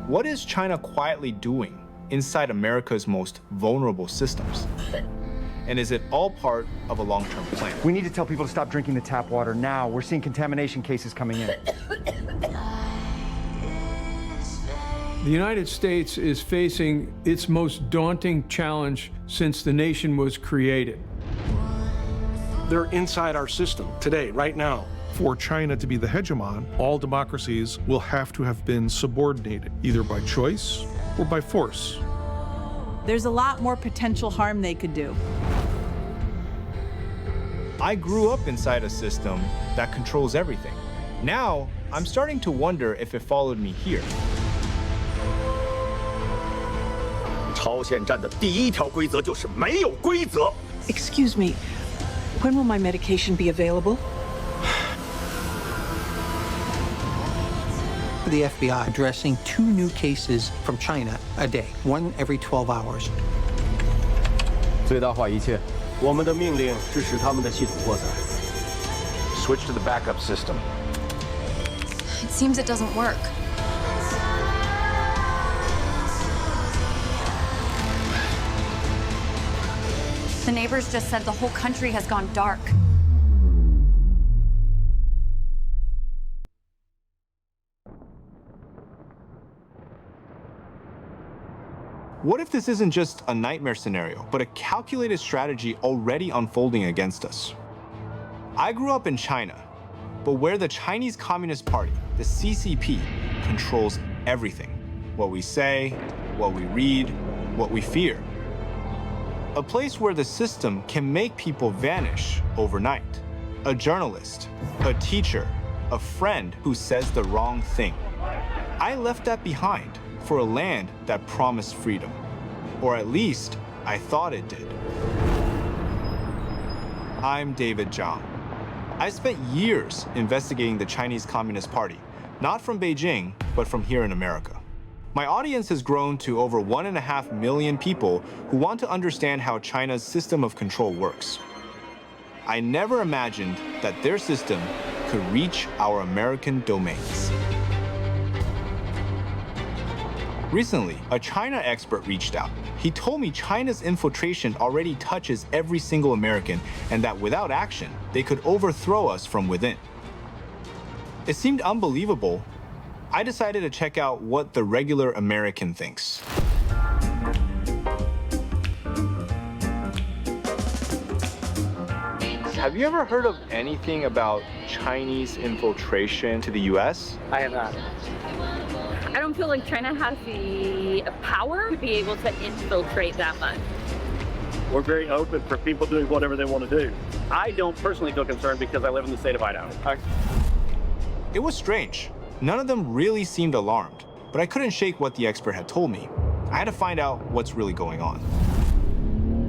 What is China quietly doing inside America's most vulnerable systems? And is it all part of a long-term plan? We need to tell people to stop drinking the tap water now. We're seeing contamination cases coming in. The United States is facing its most daunting challenge since the nation was created. They're inside our system today, right now. For China to be the hegemon, all democracies will have to have been subordinated, either by choice or by force. There's a lot more potential harm they could do. I grew up inside a system that controls everything. Now, I'm starting to wonder if it followed me here. 超限战的第一条规则就是没有规则。Excuse me, when will my medication be available? The FBI addressing 2 new cases from China a day, 1 every 12 hours. 最大化一切。我们的命令是使他们的系统扩散。Switch to the backup system. It seems it doesn't work. The neighbors just said the whole country has gone dark. What if this isn't just a nightmare scenario, but a calculated strategy already unfolding against us? I grew up in China, but where the Chinese Communist Party, the CCP, controls everything. What we say, what we read, what we fear. A place where the system can make people vanish overnight. A journalist, a teacher, a friend who says the wrong thing. I left that behind for a land that promised freedom. Or at least, I thought it did. I'm David Zhang. I spent years investigating the Chinese Communist Party, not from Beijing, but from here in America. My audience has grown to over 1.5 million people who want to understand how China's system of control works. I never imagined that their system could reach our American domains. Recently, a China expert reached out. He told me China's infiltration already touches every single American and that without action, they could overthrow us from within. It seemed unbelievable. I decided to check out what the regular American thinks. Have you ever heard of anything about Chinese infiltration to the US? I have not. I don't feel like China has the power to be able to infiltrate that much. We're very open for people doing whatever they want to do. I don't personally feel concerned because I live in the state of Idaho. It was strange. None of them really seemed alarmed, but I couldn't shake what the expert had told me. I had to find out what's really going on.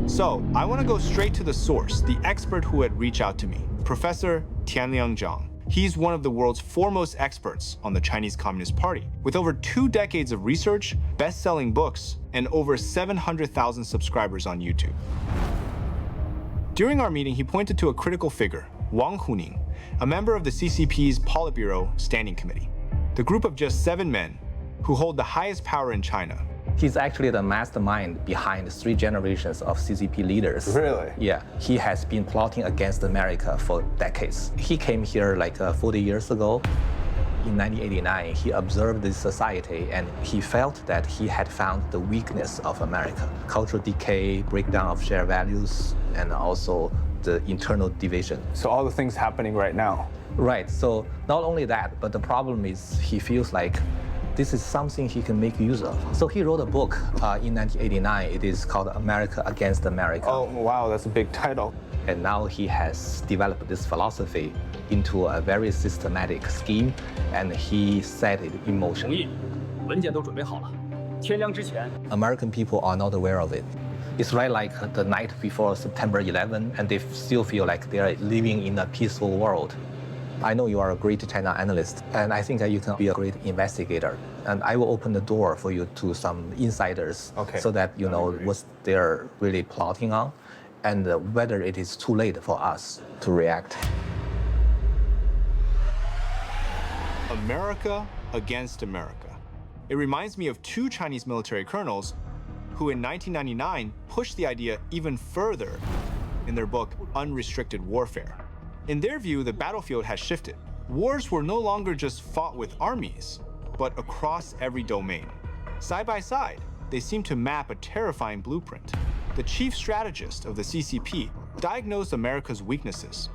So, I want to go straight to the source, the expert who had reached out to me, Professor Tianliang Zhang. He's one of the world's foremost experts on the Chinese Communist Party, with over 2 decades of research, best-selling books, and over 700,000 subscribers on YouTube. During our meeting, he pointed to a critical figure, Wang Huning, a member of the CCP's Politburo Standing Committee, the group of just 7 men who hold the highest power in China. He's actually the mastermind behind 3 generations of CCP leaders. Really? Yeah, he has been plotting against America for decades. He came here like 40 years ago. In 1989, he observed this society and he felt that he had found the weakness of America. Cultural decay, breakdown of shared values, and also the internal division. So all the things happening right now. Right, so not only that, but the problem is he feels like this is something he can make use of. So he wrote a book in 1989. It is called America Against America. Oh, wow, that's a big title. And now he has developed this philosophy into a very systematic scheme, and he set it in motion. American people are not aware of it. It's right like the night before September 11, and they still feel like they are living in a peaceful world. I know you are a great China analyst, and I think that you can be a great investigator. And I will open the door for you to some insiders, so that you know what they're really plotting on, and whether it is too late for us to react. America against America. It reminds me of two Chinese military colonels who in 1999 pushed the idea even further in their book, Unrestricted Warfare. In their view, the battlefield has shifted. Wars were no longer just fought with armies, but across every domain. Side by side, they seem to map a terrifying blueprint. The chief strategist of the CCP diagnosed America's weaknesses.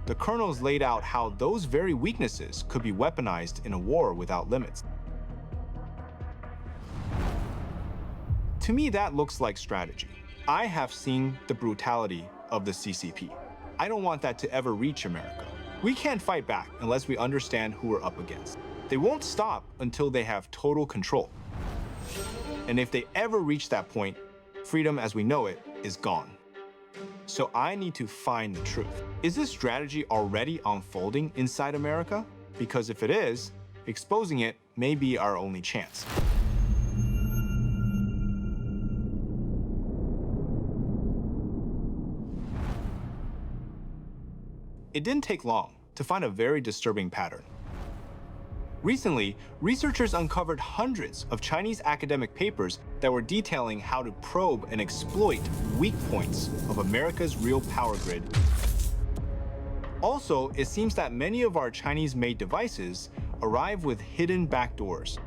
The colonels laid out how those very weaknesses could be weaponized in a war without limits. To me, that looks like strategy. I have seen the brutality of the CCP. I don't want that to ever reach America. We can't fight back unless we understand who we're up against. They won't stop until they have total control. And if they ever reach that point, freedom as we know it is gone. So I need to find the truth. Is this strategy already unfolding inside America? Because if it is, exposing it may be our only chance. It didn't take long to find a very disturbing pattern. Recently, researchers uncovered hundreds of Chinese academic papers that were detailing how to probe and exploit weak points of America's real power grid. Also, it seems that many of our Chinese-made devices arrive with hidden backdoors.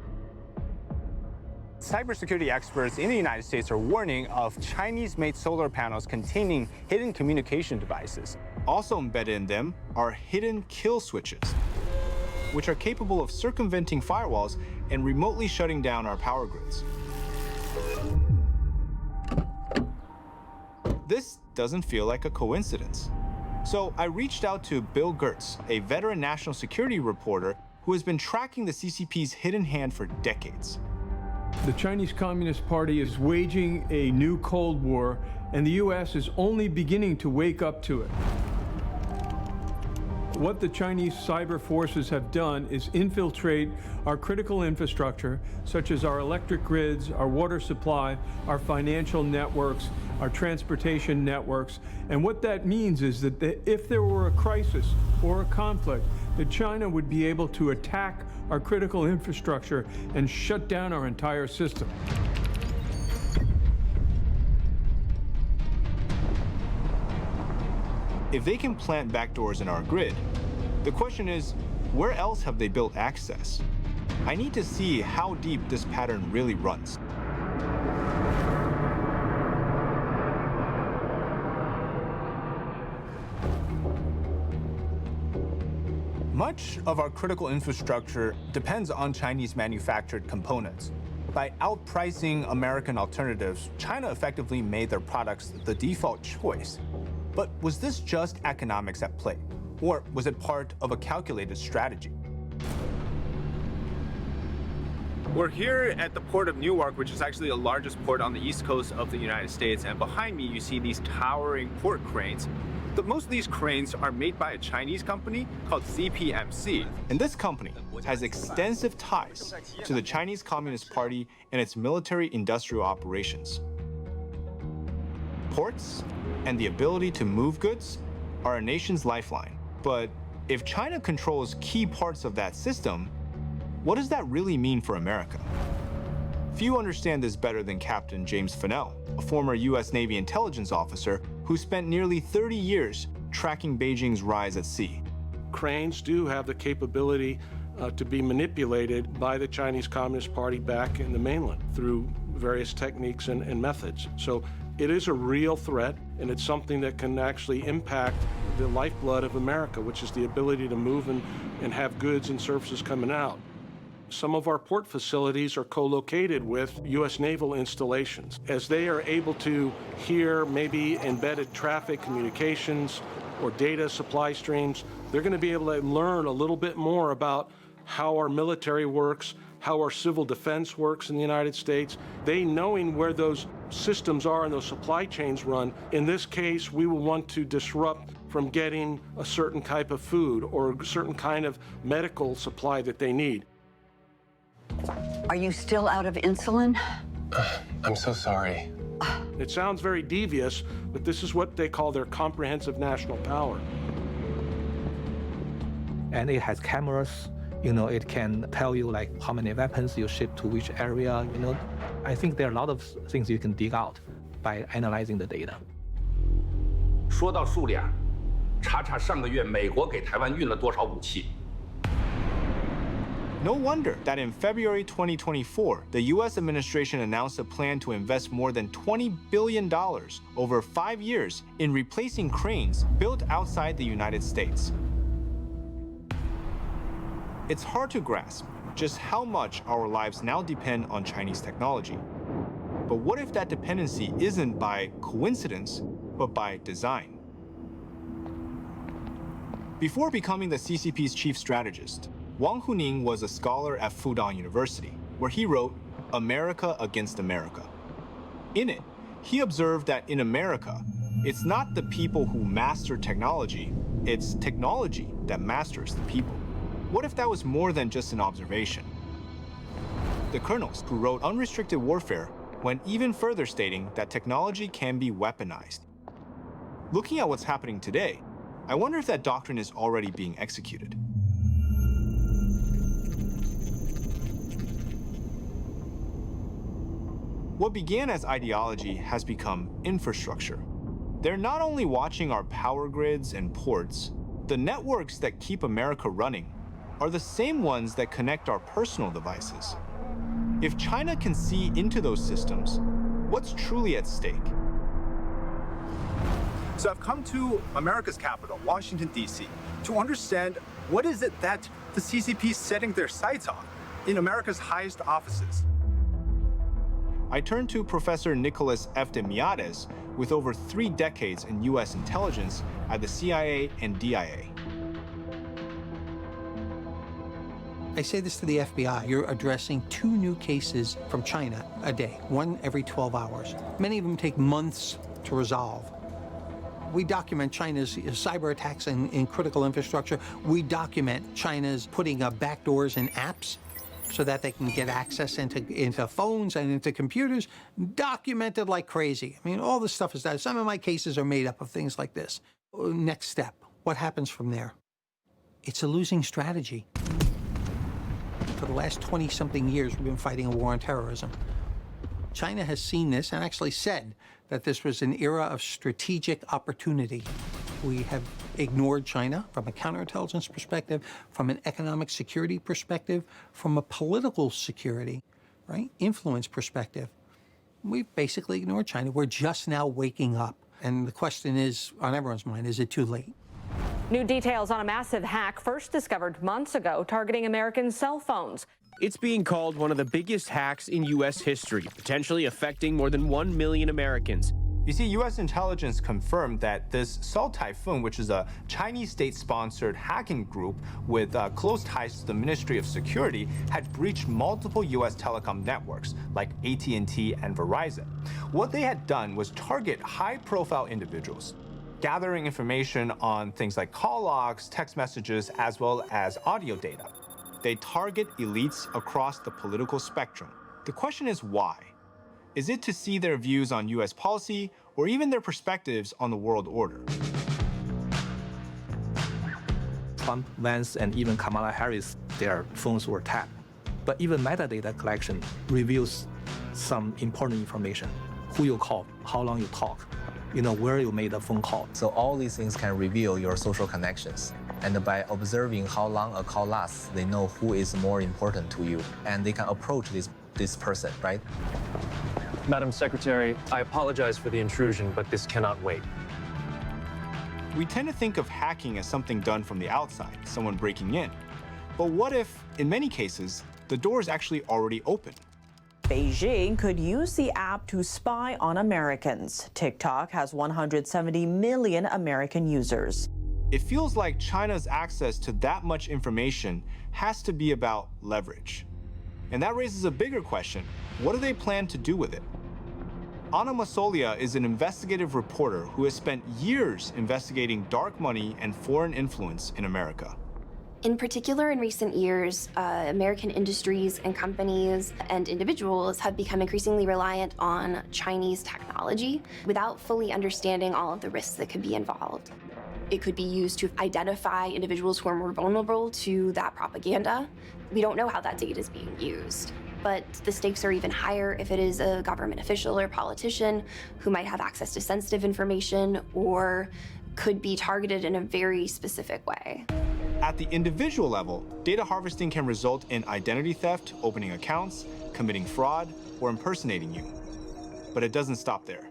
Cybersecurity experts in the United States are warning of Chinese-made solar panels containing hidden communication devices. Also embedded in them are hidden kill switches, which are capable of circumventing firewalls and remotely shutting down our power grids. This doesn't feel like a coincidence. So I reached out to Bill Gertz, a veteran national security reporter who has been tracking the CCP's hidden hand for decades. The Chinese Communist Party is waging a new Cold War, and the U.S. is only beginning to wake up to it. What the Chinese cyber forces have done is infiltrate our critical infrastructure, such as our electric grids, our water supply, our financial networks, our transportation networks. And what that means is that if there were a crisis or a conflict, that China would be able to attack our critical infrastructure and shut down our entire system. If they can plant backdoors in our grid, the question is, where else have they built access? I need to see how deep this pattern really runs. Much of our critical infrastructure depends on Chinese manufactured components. By outpricing American alternatives, China effectively made their products the default choice. But was this just economics at play? Or was it part of a calculated strategy? We're here at the port of Newark, which is actually the largest port on the east coast of the United States. And behind me, you see these towering port cranes. Most of these cranes are made by a Chinese company called CPMC. And this company has extensive ties to the Chinese Communist Party and its military-industrial operations. Ports and the ability to move goods are a nation's lifeline. But if China controls key parts of that system, what does that really mean for America? Few understand this better than Captain James Fennell, a former US Navy intelligence officer who spent nearly 30 years tracking Beijing's rise at sea. Cranes do have the capability to be manipulated by the Chinese Communist Party back in the mainland through various techniques and methods. So it is a real threat, and it's something that can actually impact the lifeblood of America, which is the ability to move and have goods and services coming out. Some of our port facilities are co-located with U.S. naval installations. As they are able to hear maybe embedded traffic communications or data supply streams, they're going to be able to learn a little bit more about how our military works, how our civil defense works in the United States. They knowing where those systems are and those supply chains run. In this case, we will want to disrupt from getting a certain type of food or a certain kind of medical supply that they need. Are you still out of insulin? I'm so sorry. It sounds very devious, but this is what they call their comprehensive national power. And it has cameras, It can tell you like how many weapons you ship to which area. I think there are a lot of things you can dig out by analyzing the data. 说到数量，查查上个月美国给台湾运了多少武器。 No wonder that in February 2024, the US administration announced a plan to invest more than $20 billion over 5 years in replacing cranes built outside the United States. It's hard to grasp just how much our lives now depend on Chinese technology. But what if that dependency isn't by coincidence, but by design? Before becoming the CCP's chief strategist, Wang Huning was a scholar at Fudan University, where he wrote America Against America. In it, he observed that in America, it's not the people who master technology, it's technology that masters the people. What if that was more than just an observation? The colonels who wrote Unrestricted Warfare went even further, stating that technology can be weaponized. Looking at what's happening today, I wonder if that doctrine is already being executed. What began as ideology has become infrastructure. They're not only watching our power grids and ports, the networks that keep America running are the same ones that connect our personal devices. If China can see into those systems, what's truly at stake? So I've come to America's capital, Washington, D.C., to understand what is it that the CCP is setting their sights on in America's highest offices. I turned to Professor Nicholas F. de Miades, with over 3 decades in US intelligence at the CIA and DIA. I say this to the FBI. You're addressing 2 new cases from China a day, 1 every 12 hours. Many of them take months to resolve. We document China's cyber attacks in critical infrastructure. We document China's putting backdoors in apps so that they can get access into phones and into computers, documented like crazy. I mean, all this stuff is done. Some of my cases are made up of things like this. Next step, what happens from there? It's a losing strategy. For the last 20-something years, we've been fighting a war on terrorism. China has seen this and actually said that this was an era of strategic opportunity. We have ignored China from a counterintelligence perspective, from an economic security perspective, from a political security, right, influence perspective. We've basically ignored China. We're just now waking up. And the question is, on everyone's mind, is it too late? New details on a massive hack first discovered months ago targeting American cell phones. It's being called one of the biggest hacks in U.S. history, potentially affecting more than 1 million Americans. You see, US intelligence confirmed that this Cell Typhoon, which is a Chinese state-sponsored hacking group with close ties to the Ministry of Security, had breached multiple US telecom networks like AT&T and Verizon. What they had done was target high-profile individuals, gathering information on things like call logs, text messages, as well as audio data. They target elites across the political spectrum. The question is why? Is it to see their views on US policy or even their perspectives on the world order? Trump, Vance, and even Kamala Harris, their phones were tapped. But even metadata collection reveals some important information. Who you call, how long you talk, where you made the phone call. So all these things can reveal your social connections. And by observing how long a call lasts, they know who is more important to you. And they can approach this person, right? Madam Secretary, I apologize for the intrusion, but this cannot wait. We tend to think of hacking as something done from the outside, someone breaking in. But what if, in many cases, the door is actually already open? Beijing could use the app to spy on Americans. TikTok has 170 million American users. It feels like China's access to that much information has to be about leverage. And that raises a bigger question. What do they plan to do with it? Anna Masolia is an investigative reporter who has spent years investigating dark money and foreign influence in America. In particular, in recent years, American industries and companies and individuals have become increasingly reliant on Chinese technology without fully understanding all of the risks that could be involved. it could be used to identify individuals who are more vulnerable to that propaganda. We don't know how that data is being used. But the stakes are even higher if it is a government official or politician who might have access to sensitive information or could be targeted in a very specific way. At the individual level, data harvesting can result in identity theft, opening accounts, committing fraud, or impersonating you. But it doesn't stop there.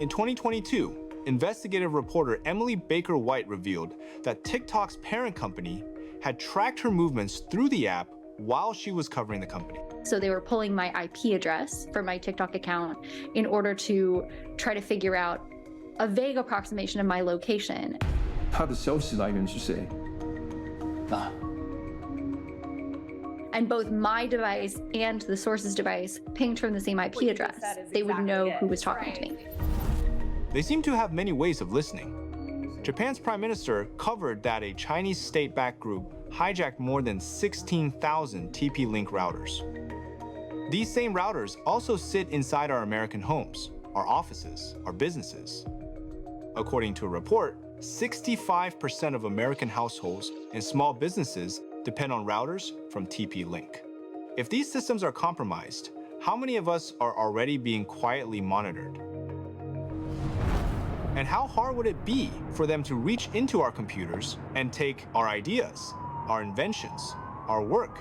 In 2022, investigative reporter Emily Baker White revealed that TikTok's parent company had tracked her movements through the app while she was covering the company. So they were pulling my IP address for my TikTok account in order to try to figure out a vague approximation of my location. 它的消息来源是谁？ And both my device and the source's device pinged from the same IP address. They would know who was talking to me. They seem to have many ways of listening. Japan's prime minister covered that a Chinese state-backed group hijacked more than 16,000 TP-Link routers. These same routers also sit inside our American homes, our offices, our businesses. According to a report, 65% of American households and small businesses depend on routers from TP-Link. If these systems are compromised, how many of us are already being quietly monitored? And how hard would it be for them to reach into our computers and take our ideas, our inventions, our work?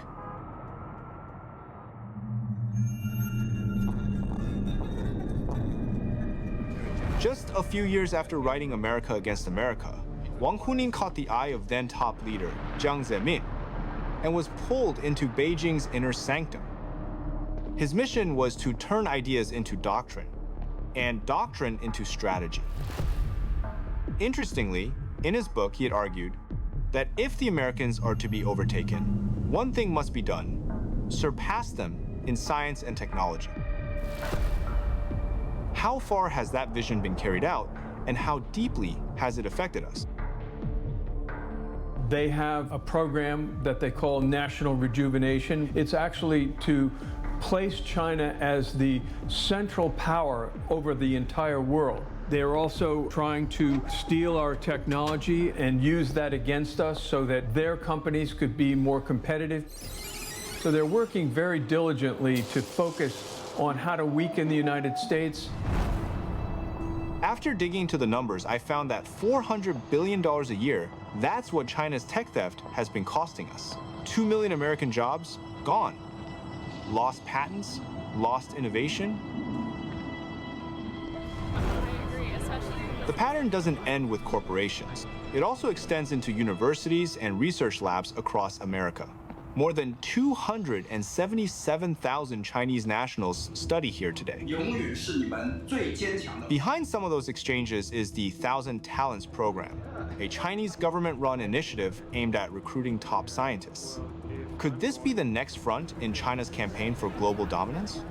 Just a few years after writing America Against America, Wang Huning caught the eye of then top leader Jiang Zemin and was pulled into Beijing's inner sanctum. His mission was to turn ideas into doctrine and doctrine into strategy. Interestingly, in his book, he had argued that if the Americans are to be overtaken, one thing must be done: surpass them in science and technology. How far has that vision been carried out, and how deeply has it affected us? They have a program that they call National Rejuvenation. It's actually to place China as the central power over the entire world. They're also trying to steal our technology and use that against us so that their companies could be more competitive. So they're working very diligently to focus on how to weaken the United States. After digging into the numbers, I found that $400 billion a year, that's what China's tech theft has been costing us. 2 million American jobs, gone. Lost patents, lost innovation. The pattern doesn't end with corporations. It also extends into universities and research labs across America. More than 277,000 Chinese nationals study here today. Behind some of those exchanges is the 1,000 Talents program, a Chinese government-run initiative aimed at recruiting top scientists. Could this be the next front in China's campaign for global dominance?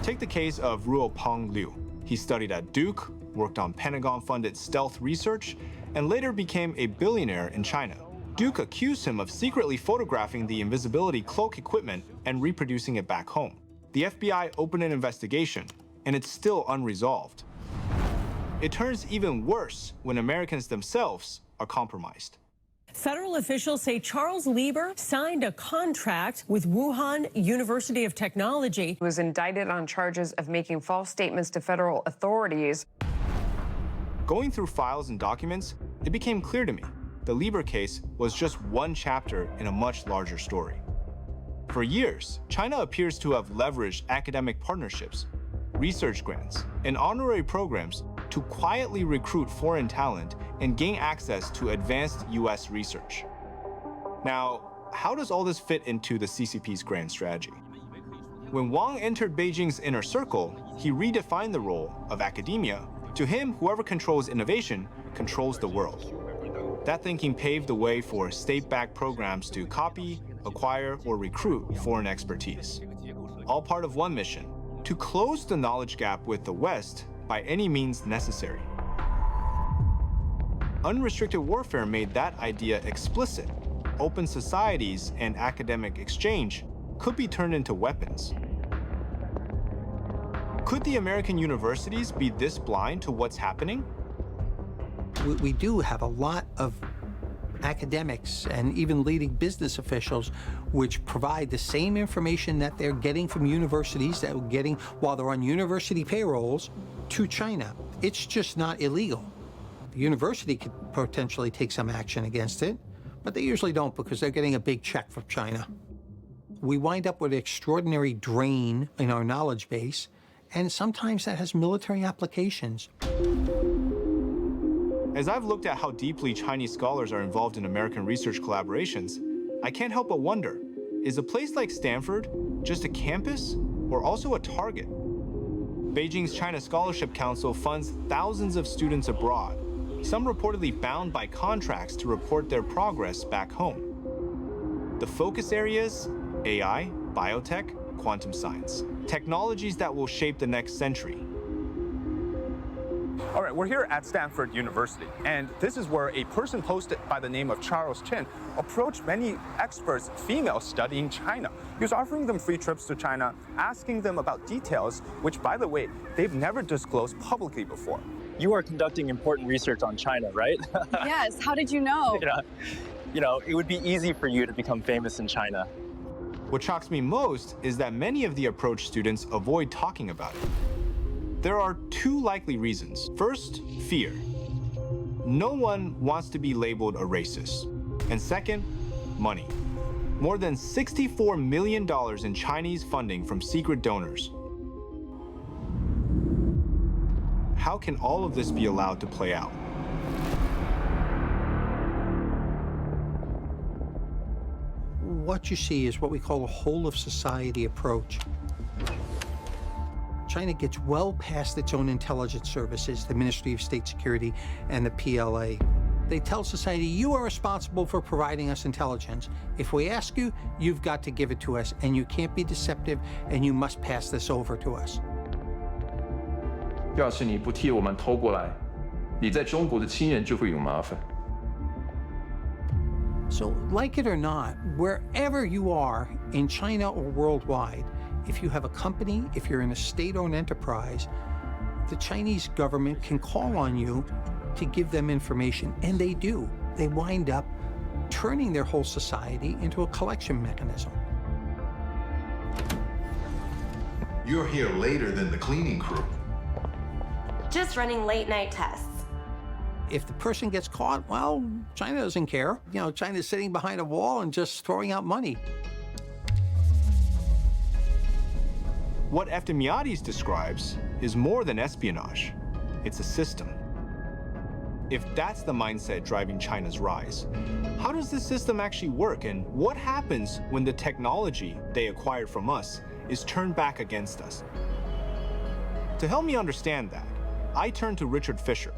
Take the case of Ruopeng Liu. He studied at Duke, worked on Pentagon-funded stealth research, and later became a billionaire in China. Duke accused him of secretly photographing the invisibility cloak equipment and reproducing it back home. The FBI opened an investigation, and it's still unresolved. It turns even worse when Americans themselves are compromised. Federal officials say Charles Lieber signed a contract with Wuhan University of Technology. He was indicted on charges of making false statements to federal authorities. Going through files and documents, it became clear to me the Lieber case was just one chapter in a much larger story. For years, China appears to have leveraged academic partnerships, research grants, and honorary programs to quietly recruit foreign talent and gain access to advanced US research. Now, how does all this fit into the CCP's grand strategy? When Wang entered Beijing's inner circle, he redefined the role of academia. To him, whoever controls innovation controls the world. That thinking paved the way for state-backed programs to copy, acquire, or recruit foreign expertise. All part of one mission: to close the knowledge gap with the West by any means necessary. Unrestricted warfare made that idea explicit. Open societies and academic exchange could be turned into weapons. Could the American universities be this blind to what's happening? We do have a lot of academics and even leading business officials which provide the same information that they're getting from universities, that they're getting while they're on university payrolls, to China. It's just not illegal. The university could potentially take some action against it, but they usually don't because they're getting a big check from China. We wind up with an extraordinary drain in our knowledge base, and sometimes that has military applications. As I've looked at how deeply Chinese scholars are involved in American research collaborations, I can't help but wonder, is a place like Stanford just a campus or also a target? Beijing's China Scholarship Council funds thousands of students abroad, some reportedly bound by contracts to report their progress back home. The focus areas: AI, biotech, quantum science, technologies that will shape the next century. All right, we're here at Stanford University, and this is where a person posted by the name of Charles Chen approached many experts, females studying China. He was offering them free trips to China, asking them about details, which, by the way, they've never disclosed publicly before. You are conducting important research on China, right? Yes, how did you know? You know, it would be easy for you to become famous in China. What shocks me most is that many of the approached students avoid talking about it. There are two likely reasons. First, fear. No one wants to be labeled a racist. And second, money. More than $64 million in Chinese funding from secret donors. How can all of this be allowed to play out? What you see is what we call a whole-of-society approach. China gets well past its own intelligence services, the Ministry of State Security and the PLA. They tell society, you are responsible for providing us intelligence. If we ask you, you've got to give it to us, and you can't be deceptive, and you must pass this over to us. 要是你不替我们偷过来，你在中国的亲人就会有麻烦。 So, like it or not, wherever you are in China or worldwide, if you have a company, if you're in a state-owned enterprise, the Chinese government can call on you to give them information, and they do. They wind up turning their whole society into a collection mechanism. You're here later than the cleaning crew. Just running late-night tests. If the person gets caught, well, China doesn't care. You know, China's sitting behind a wall and just throwing out money. What Eftimiades describes is more than espionage. It's a system. If that's the mindset driving China's rise, how does this system actually work, and what happens when the technology they acquired from us is turned back against us? To help me understand that, I turn to Richard Fisher,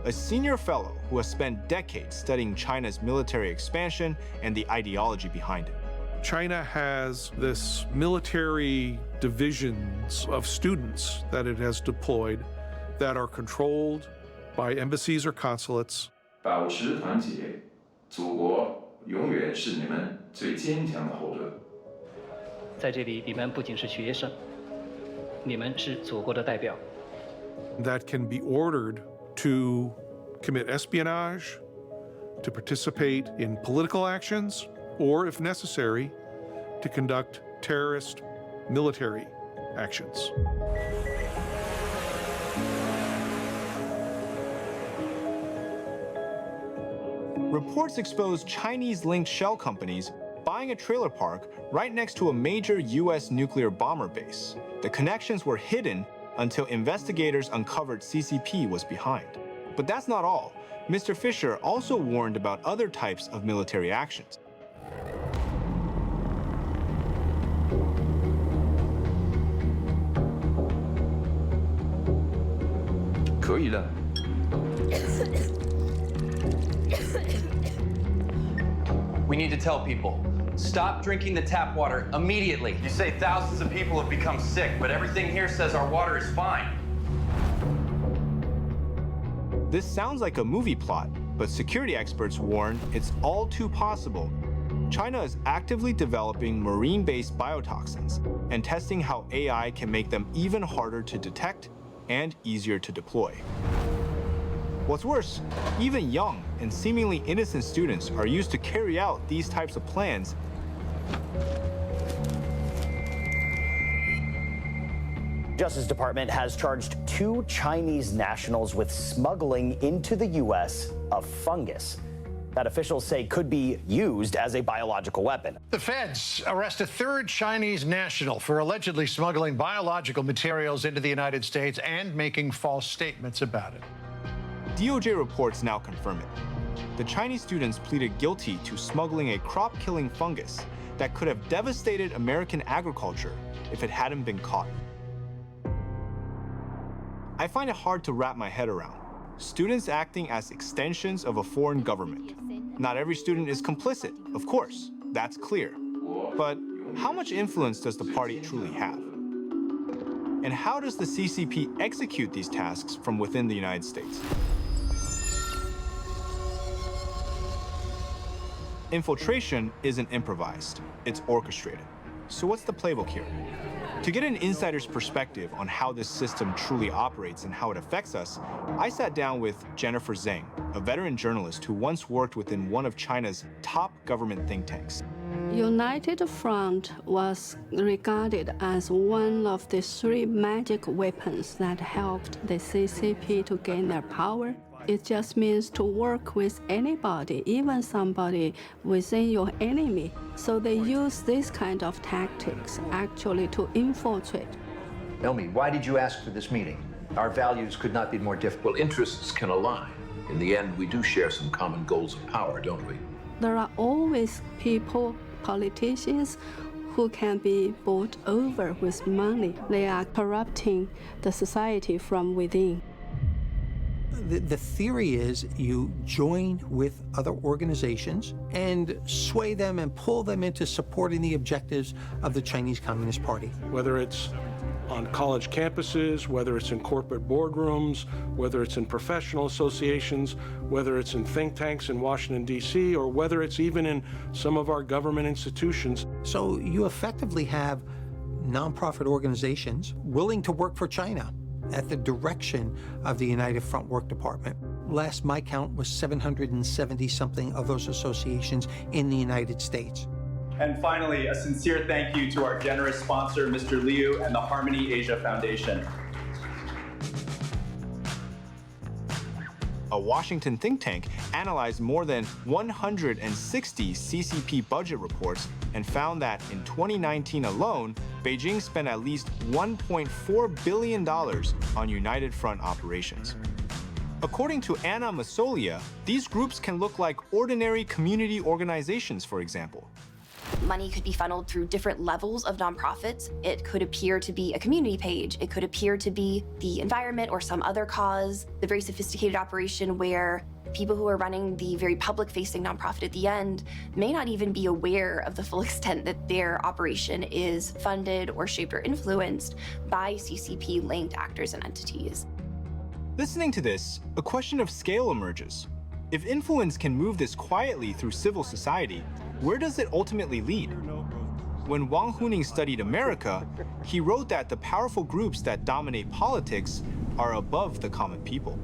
a senior fellow who has spent decades studying China's military expansion and the ideology behind it. China has this military divisions of students that it has deployed that are controlled by embassies or consulates. 保持团结，祖国永远是你们最坚强的后盾。在这里，你们不仅是学生，你们是祖国的代表。 That can be ordered to commit espionage, to participate in political actions, or, if necessary, to conduct terrorist military actions. Reports expose Chinese-linked shell companies buying a trailer park right next to a major U.S. nuclear bomber base. The connections were hidden until investigators uncovered CCP was behind. But that's not all. Mr. Fisher also warned about other types of military actions. We need to tell people, stop drinking the tap water immediately. You say thousands of people have become sick, but everything here says our water is fine. This sounds like a movie plot, but security experts warn it's all too possible. China is actively developing marine-based biotoxins and testing how AI can make them even harder to detect and easier to deploy. What's worse, even young and seemingly innocent students are used to carry out these types of plans. Justice Department has charged 2 Chinese nationals with smuggling into the U.S. of fungus that officials say could be used as a biological weapon. The feds arrest a 3rd Chinese national for allegedly smuggling biological materials into the United States and making false statements about it. DOJ reports now confirm it. The Chinese students pleaded guilty to smuggling a crop-killing fungus that could have devastated American agriculture if it hadn't been caught. I find it hard to wrap my head around. Students acting as extensions of a foreign government. Not every student is complicit, of course, that's clear. But how much influence does the party truly have? And how does the CCP execute these tasks from within the United States? Infiltration isn't improvised, it's orchestrated. So what's the playbook here? To get an insider's perspective on how this system truly operates and how it affects us, I sat down with Jennifer Zhang, a veteran journalist who once worked within one of China's top government think tanks. United Front was regarded as one of the 3 magic weapons that helped the CCP to gain their power. It just means to work with anybody, even somebody within your enemy. So they use this kind of tactics actually to infiltrate. Tell me, why did you ask for this meeting? Our values could not be more different. Well, interests can align. In the end, we do share some common goals of power, don't we? There are always people, politicians, who can be bought over with money. They are corrupting the society from within. The theory is you join with other organizations and sway them and pull them into supporting the objectives of the Chinese Communist Party. Whether it's on college campuses, whether it's in corporate boardrooms, whether it's in professional associations, whether it's in think tanks in Washington, D.C., or whether it's even in some of our government institutions. So you effectively have nonprofit organizations willing to work for China at the direction of the United Front Work Department. Last my count was 770-something of those associations in the United States. And finally, a sincere thank you to our generous sponsor, Mr. Liu, and the Harmony Asia Foundation. A Washington think tank analyzed more than 160 CCP budget reports and found that in 2019 alone, Beijing spent at least $1.4 billion on United Front operations. According to Anna Masolia, these groups can look like ordinary community organizations, for example. Money could be funneled through different levels of nonprofits. It could appear to be a community page. It could appear to be the environment or some other cause. The very sophisticated operation where people who are running the very public-facing nonprofit at the end may not even be aware of the full extent that their operation is funded or shaped or influenced by CCP-linked actors and entities. Listening to this, a question of scale emerges. If influence can move this quietly through civil society, where does it ultimately lead? When Wang Huning studied America, he wrote that the powerful groups that dominate politics are above the common people.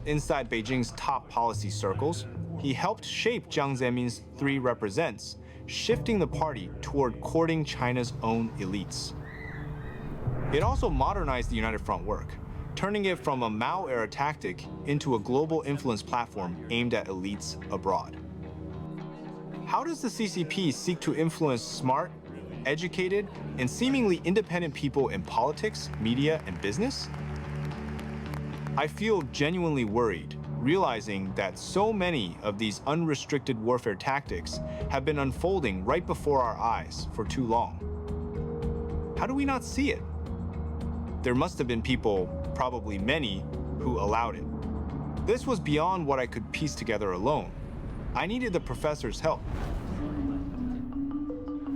Inside Beijing's top policy circles, he helped shape Jiang Zemin's 3 represents, shifting the party toward courting China's own elites. It also modernized the United Front work, turning it from a Mao-era tactic into a global influence platform aimed at elites abroad. How does the CCP seek to influence smart, educated, and seemingly independent people in politics, media, and business? I feel genuinely worried, realizing that so many of these unrestricted warfare tactics have been unfolding right before our eyes for too long. How do we not see it? There must have been people, probably many, who allowed it. This was beyond what I could piece together alone. I needed the professor's help.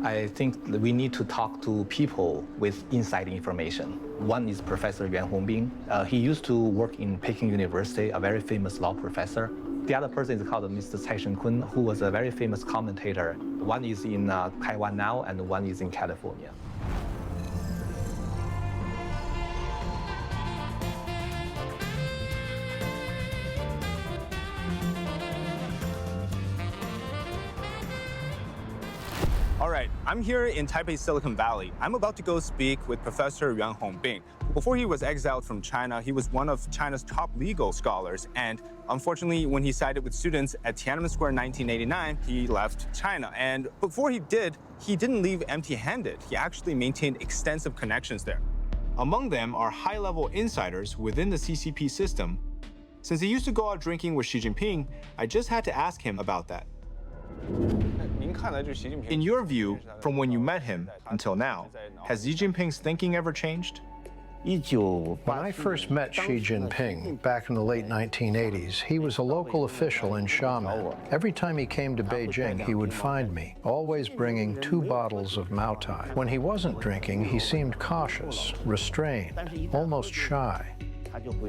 I think that we need to talk to people with inside information. One is Professor Yuan Hongbin. He used to work in Peking University, a very famous law professor. The other person is called Mr. Cai Shenkun, who was a very famous commentator. One is in Taiwan now, and one is in California. All right, I'm here in Taipei, Silicon Valley. I'm about to go speak with Professor Yuan Hongbing. Before he was exiled from China, he was one of China's top legal scholars. And unfortunately, when he sided with students at Tiananmen Square in 1989, he left China. And before he didn't leave empty-handed. He actually maintained extensive connections there. Among them are high-level insiders within the CCP system. Since he used to go out drinking with Xi Jinping, I just had to ask him about that. In your view, from when you met him until now, has Xi Jinping's thinking ever changed? When I first met Xi Jinping back in the late 1980s, he was a local official in Xiamen. Every time he came to Beijing, he would find me, always bringing 2 bottles of Maotai. When he wasn't drinking, he seemed cautious, restrained, almost shy.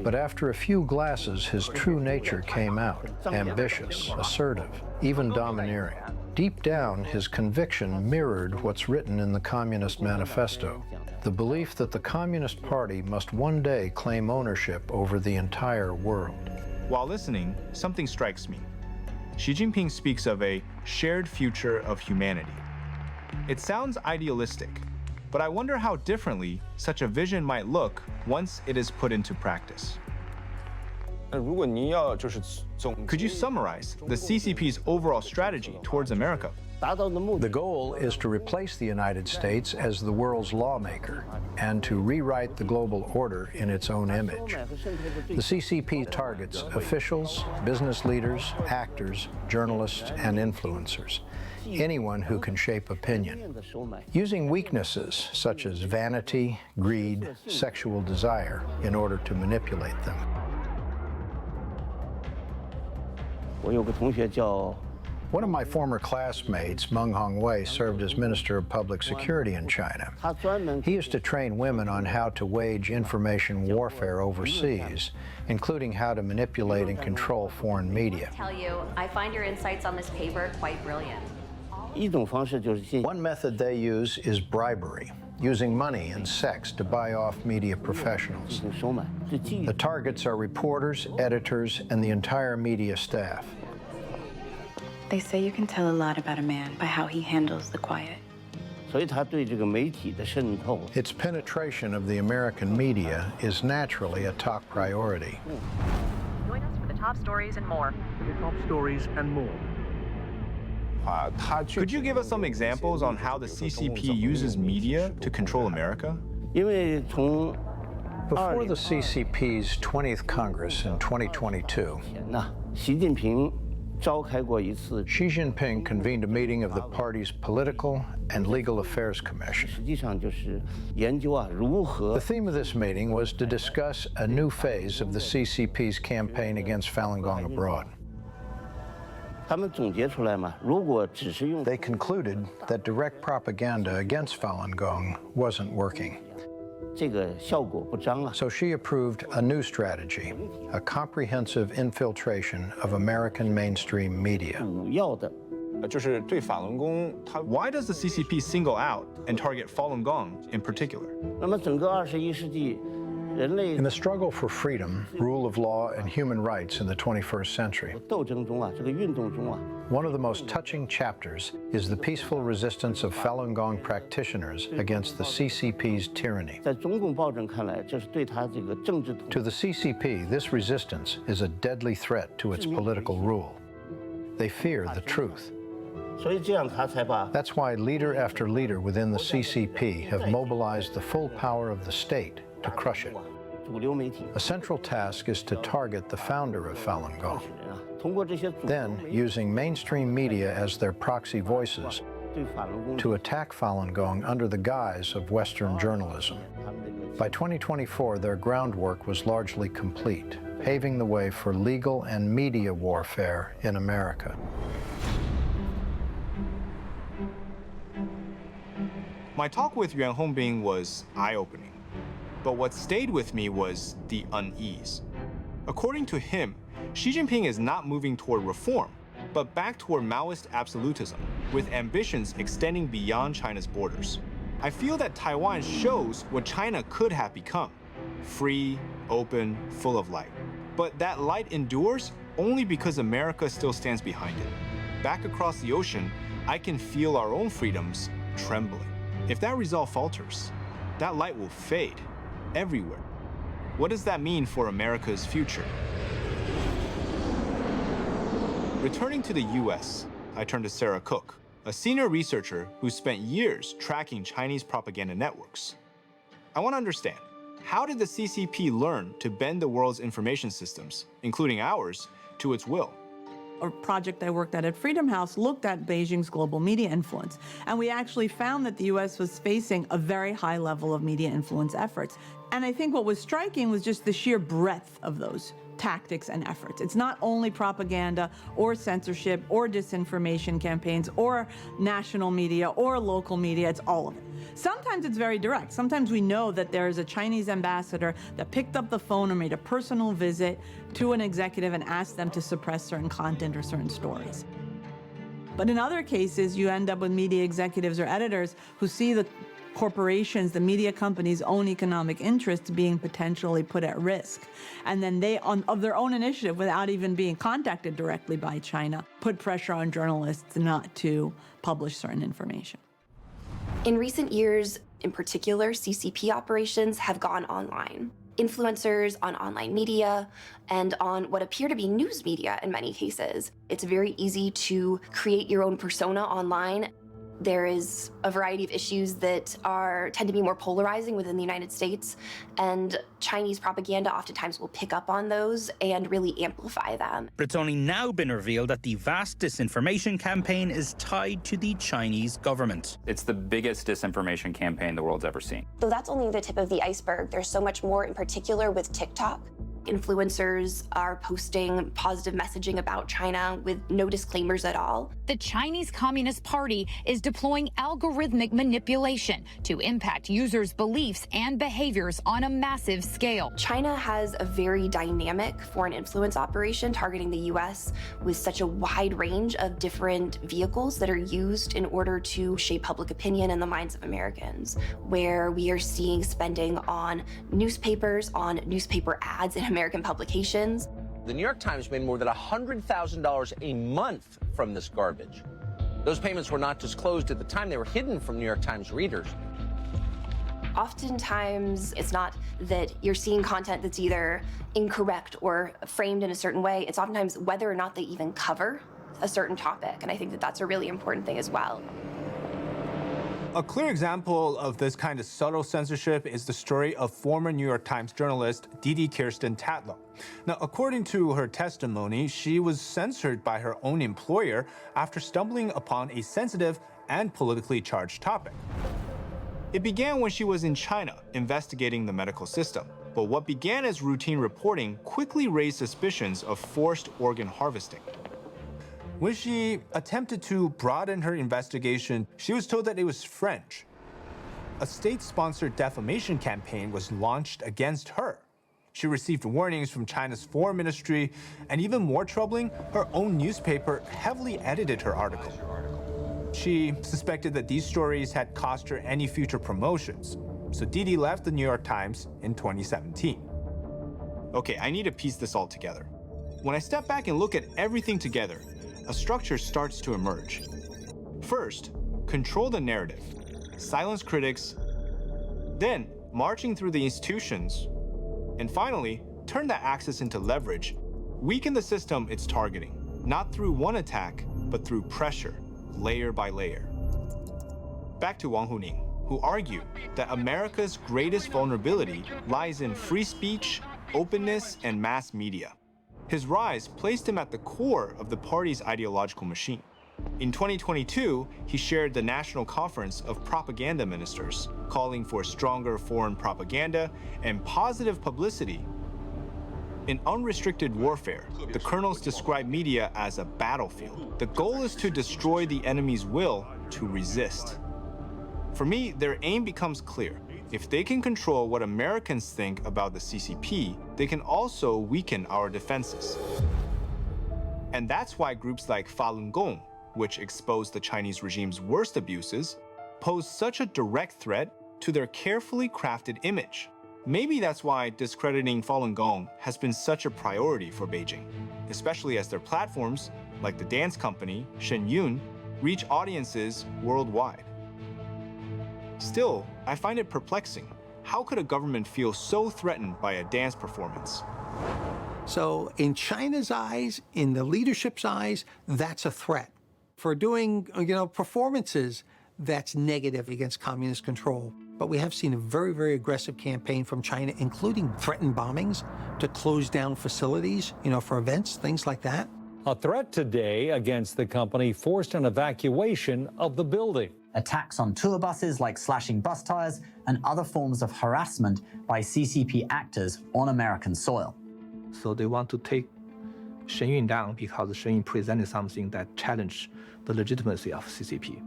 But after a few glasses, his true nature came out, ambitious, assertive, even domineering. Deep down, his conviction mirrored what's written in the Communist Manifesto, the belief that the Communist Party must one day claim ownership over the entire world. While listening, something strikes me. Xi Jinping speaks of a shared future of humanity. It sounds idealistic, but I wonder how differently such a vision might look once it is put into practice. Could you summarize the CCP's overall strategy towards America? The goal is to replace the United States as the world's lawmaker and to rewrite the global order in its own image. The CCP targets officials, business leaders, actors, journalists, and influencers, anyone who can shape opinion, using weaknesses such as vanity, greed, sexual desire in order to manipulate them. One of my former classmates, Meng Hongwei, served as Minister of Public Security in China. He used to train women on how to wage information warfare overseas, including how to manipulate and control foreign media. I tell you, I find your insights on this paper quite brilliant. One method they use is bribery, using money and sex to buy off media professionals. The targets are reporters, editors, and the entire media staff. They say you can tell a lot about a man by how he handles the quiet. Its penetration of the American media is naturally a top priority. Join us for the top stories and more. The top stories and more. Could you give us some examples on how the CCP uses media to control America? Before the CCP's 20th Congress in 2022, Xi Jinping convened a meeting of the party's Political and Legal Affairs Commission. The theme of this meeting was to discuss a new phase of the CCP's campaign against Falun Gong abroad. They concluded that direct propaganda against Falun Gong wasn't working. So Xi approved a new strategy, a comprehensive infiltration of American mainstream media. Why does the CCP single out and target Falun Gong in particular? In the struggle for freedom, rule of law, and human rights in the 21st century, one of the most touching chapters is the peaceful resistance of Falun Gong practitioners against the CCP's tyranny. To the CCP, this resistance is a deadly threat to its political rule. They fear the truth. That's why leader after leader within the CCP have mobilized the full power of the state to crush it. A central task is to target the founder of Falun Gong. Then, using mainstream media as their proxy voices, to attack Falun Gong under the guise of Western journalism. By 2024, their groundwork was largely complete, paving the way for legal and media warfare in America. My talk with Yuan Hongbing was eye-opening. But what stayed with me was the unease. According to him, Xi Jinping is not moving toward reform, but back toward Maoist absolutism, with ambitions extending beyond China's borders. I feel that Taiwan shows what China could have become: free, open, full of light. But that light endures only because America still stands behind it. Back across the ocean, I can feel our own freedoms trembling. If that resolve falters, that light will fade everywhere. What does that mean for America's future? Returning to the US, I turn to Sarah Cook, a senior researcher who spent years tracking Chinese propaganda networks. I want to understand, how did the CCP learn to bend the world's information systems, including ours, to its will? A project I worked at Freedom House looked at Beijing's global media influence, and we actually found that the US was facing a very high level of media influence efforts. And I think what was striking was just the sheer breadth of those tactics and efforts. It's not only propaganda or censorship or disinformation campaigns or national media or local media, it's all of it. Sometimes it's very direct. Sometimes we know that there is a Chinese ambassador that picked up the phone or made a personal visit to an executive and asked them to suppress certain content or certain stories. But in other cases, you end up with media executives or editors who see the corporations, the media companies' own economic interests being potentially put at risk. And then they, of their own initiative, without even being contacted directly by China, put pressure on journalists not to publish certain information. In recent years, in particular, CCP operations have gone online. Influencers on online media and on what appear to be news media in many cases. It's very easy to create your own persona online. There is a variety of issues that tend to be more polarizing within the United States, and Chinese propaganda oftentimes will pick up on those and really amplify them. But it's only now been revealed that the vast disinformation campaign is tied to the Chinese government. It's the biggest disinformation campaign the world's ever seen. So that's only the tip of the iceberg. There's so much more, in particular with TikTok. Influencers are posting positive messaging about China with no disclaimers at all. The Chinese Communist Party is deploying algorithmic manipulation to impact users' beliefs and behaviors on a massive scale. China has a very dynamic foreign influence operation targeting the U.S. with such a wide range of different vehicles that are used in order to shape public opinion in the minds of Americans, where we are seeing spending on newspapers, on newspaper ads in American publications. The New York Times made more than $100,000 a month from this garbage. Those payments were not disclosed at the time. They were hidden from New York Times readers. Oftentimes, it's not that you're seeing content that's either incorrect or framed in a certain way. It's oftentimes whether or not they even cover a certain topic. And I think that that's a really important thing as well. A clear example of this kind of subtle censorship is the story of former New York Times journalist Didi Kirsten Tatlow. Now, according to her testimony, she was censored by her own employer after stumbling upon a sensitive and politically charged topic. It began when she was in China investigating the medical system. But what began as routine reporting quickly raised suspicions of forced organ harvesting. When she attempted to broaden her investigation, she was told that it was French. A state-sponsored defamation campaign was launched against her. She received warnings from China's foreign ministry, and even more troubling, her own newspaper heavily edited her article. She suspected that these stories had cost her any future promotions, so Didi left the New York Times in 2017. Okay, I need to piece this all together. When I step back and look at everything together, a structure starts to emerge. First, control the narrative, silence critics, then marching through the institutions, and finally, turn that access into leverage, weaken the system it's targeting, not through one attack, but through pressure, layer by layer. Back to Wang Huning, who argued that America's greatest vulnerability lies in free speech, openness, and mass media. His rise placed him at the core of the party's ideological machine. In 2022, he shared the National Conference of Propaganda Ministers, calling for stronger foreign propaganda and positive publicity. In Unrestricted Warfare, the colonels describe media as a battlefield. The goal is to destroy the enemy's will to resist. For me, their aim becomes clear. If they can control what Americans think about the CCP, they can also weaken our defenses. And that's why groups like Falun Gong, which expose the Chinese regime's worst abuses, pose such a direct threat to their carefully crafted image. Maybe that's why discrediting Falun Gong has been such a priority for Beijing, especially as their platforms, like the dance company Shenyun, reach audiences worldwide. Still, I find it perplexing. How could a government feel so threatened by a dance performance? So in China's eyes, in the leadership's eyes, that's a threat. For doing, performances, that's negative against communist control. But we have seen a very, very aggressive campaign from China, including threatened bombings to close down facilities, for events, things like that. A threat today against the company forced an evacuation of the building. Attacks on tour buses like slashing bus tires and other forms of harassment by CCP actors on American soil. So they want to take Shenyun down because Shenyun presented something that challenged the legitimacy of CCP.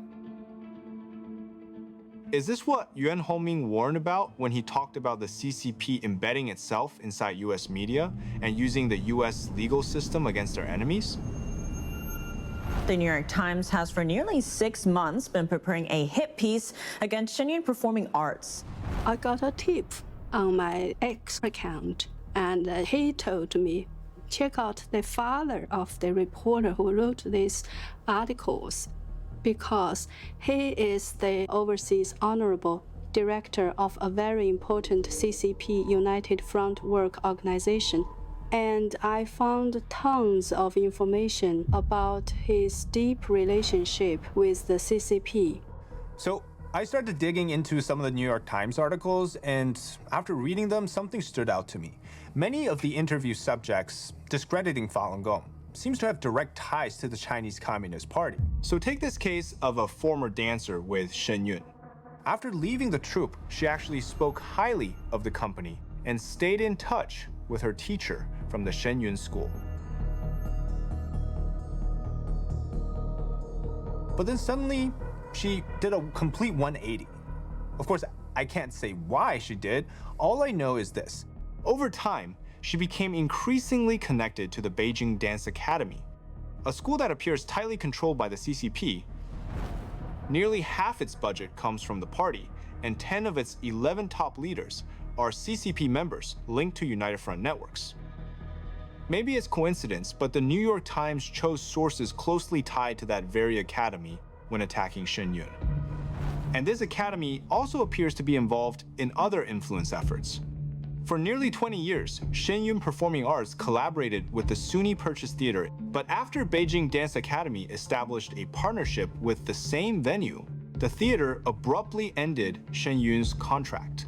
Is this what Yuan Hongming warned about when he talked about the CCP embedding itself inside US media and using the US legal system against their enemies? The New York Times has for nearly 6 months been preparing a hit piece against Shenyun Performing Arts. I got a tip on my X account, and he told me, check out the father of the reporter who wrote these articles, because he is the overseas honorable director of a very important CCP United Front work organization. And I found tons of information about his deep relationship with the CCP. So I started digging into some of the New York Times articles, and after reading them, something stood out to me. Many of the interview subjects discrediting Falun Gong seems to have direct ties to the Chinese Communist Party. So take this case of a former dancer with Shen Yun. After leaving the troupe, she actually spoke highly of the company and stayed in touch with her teacher from the Shenyun school. But then suddenly, she did a complete 180. Of course, I can't say why she did. All I know is this. Over time, she became increasingly connected to the Beijing Dance Academy, a school that appears tightly controlled by the CCP. Nearly half its budget comes from the party, and 10 of its 11 top leaders are CCP members linked to United Front networks. Maybe it's coincidence, but the New York Times chose sources closely tied to that very academy when attacking Shen Yun. And this academy also appears to be involved in other influence efforts. For nearly 20 years, Shen Yun Performing Arts collaborated with the SUNY Purchase Theater, but after Beijing Dance Academy established a partnership with the same venue, the theater abruptly ended Shen Yun's contract.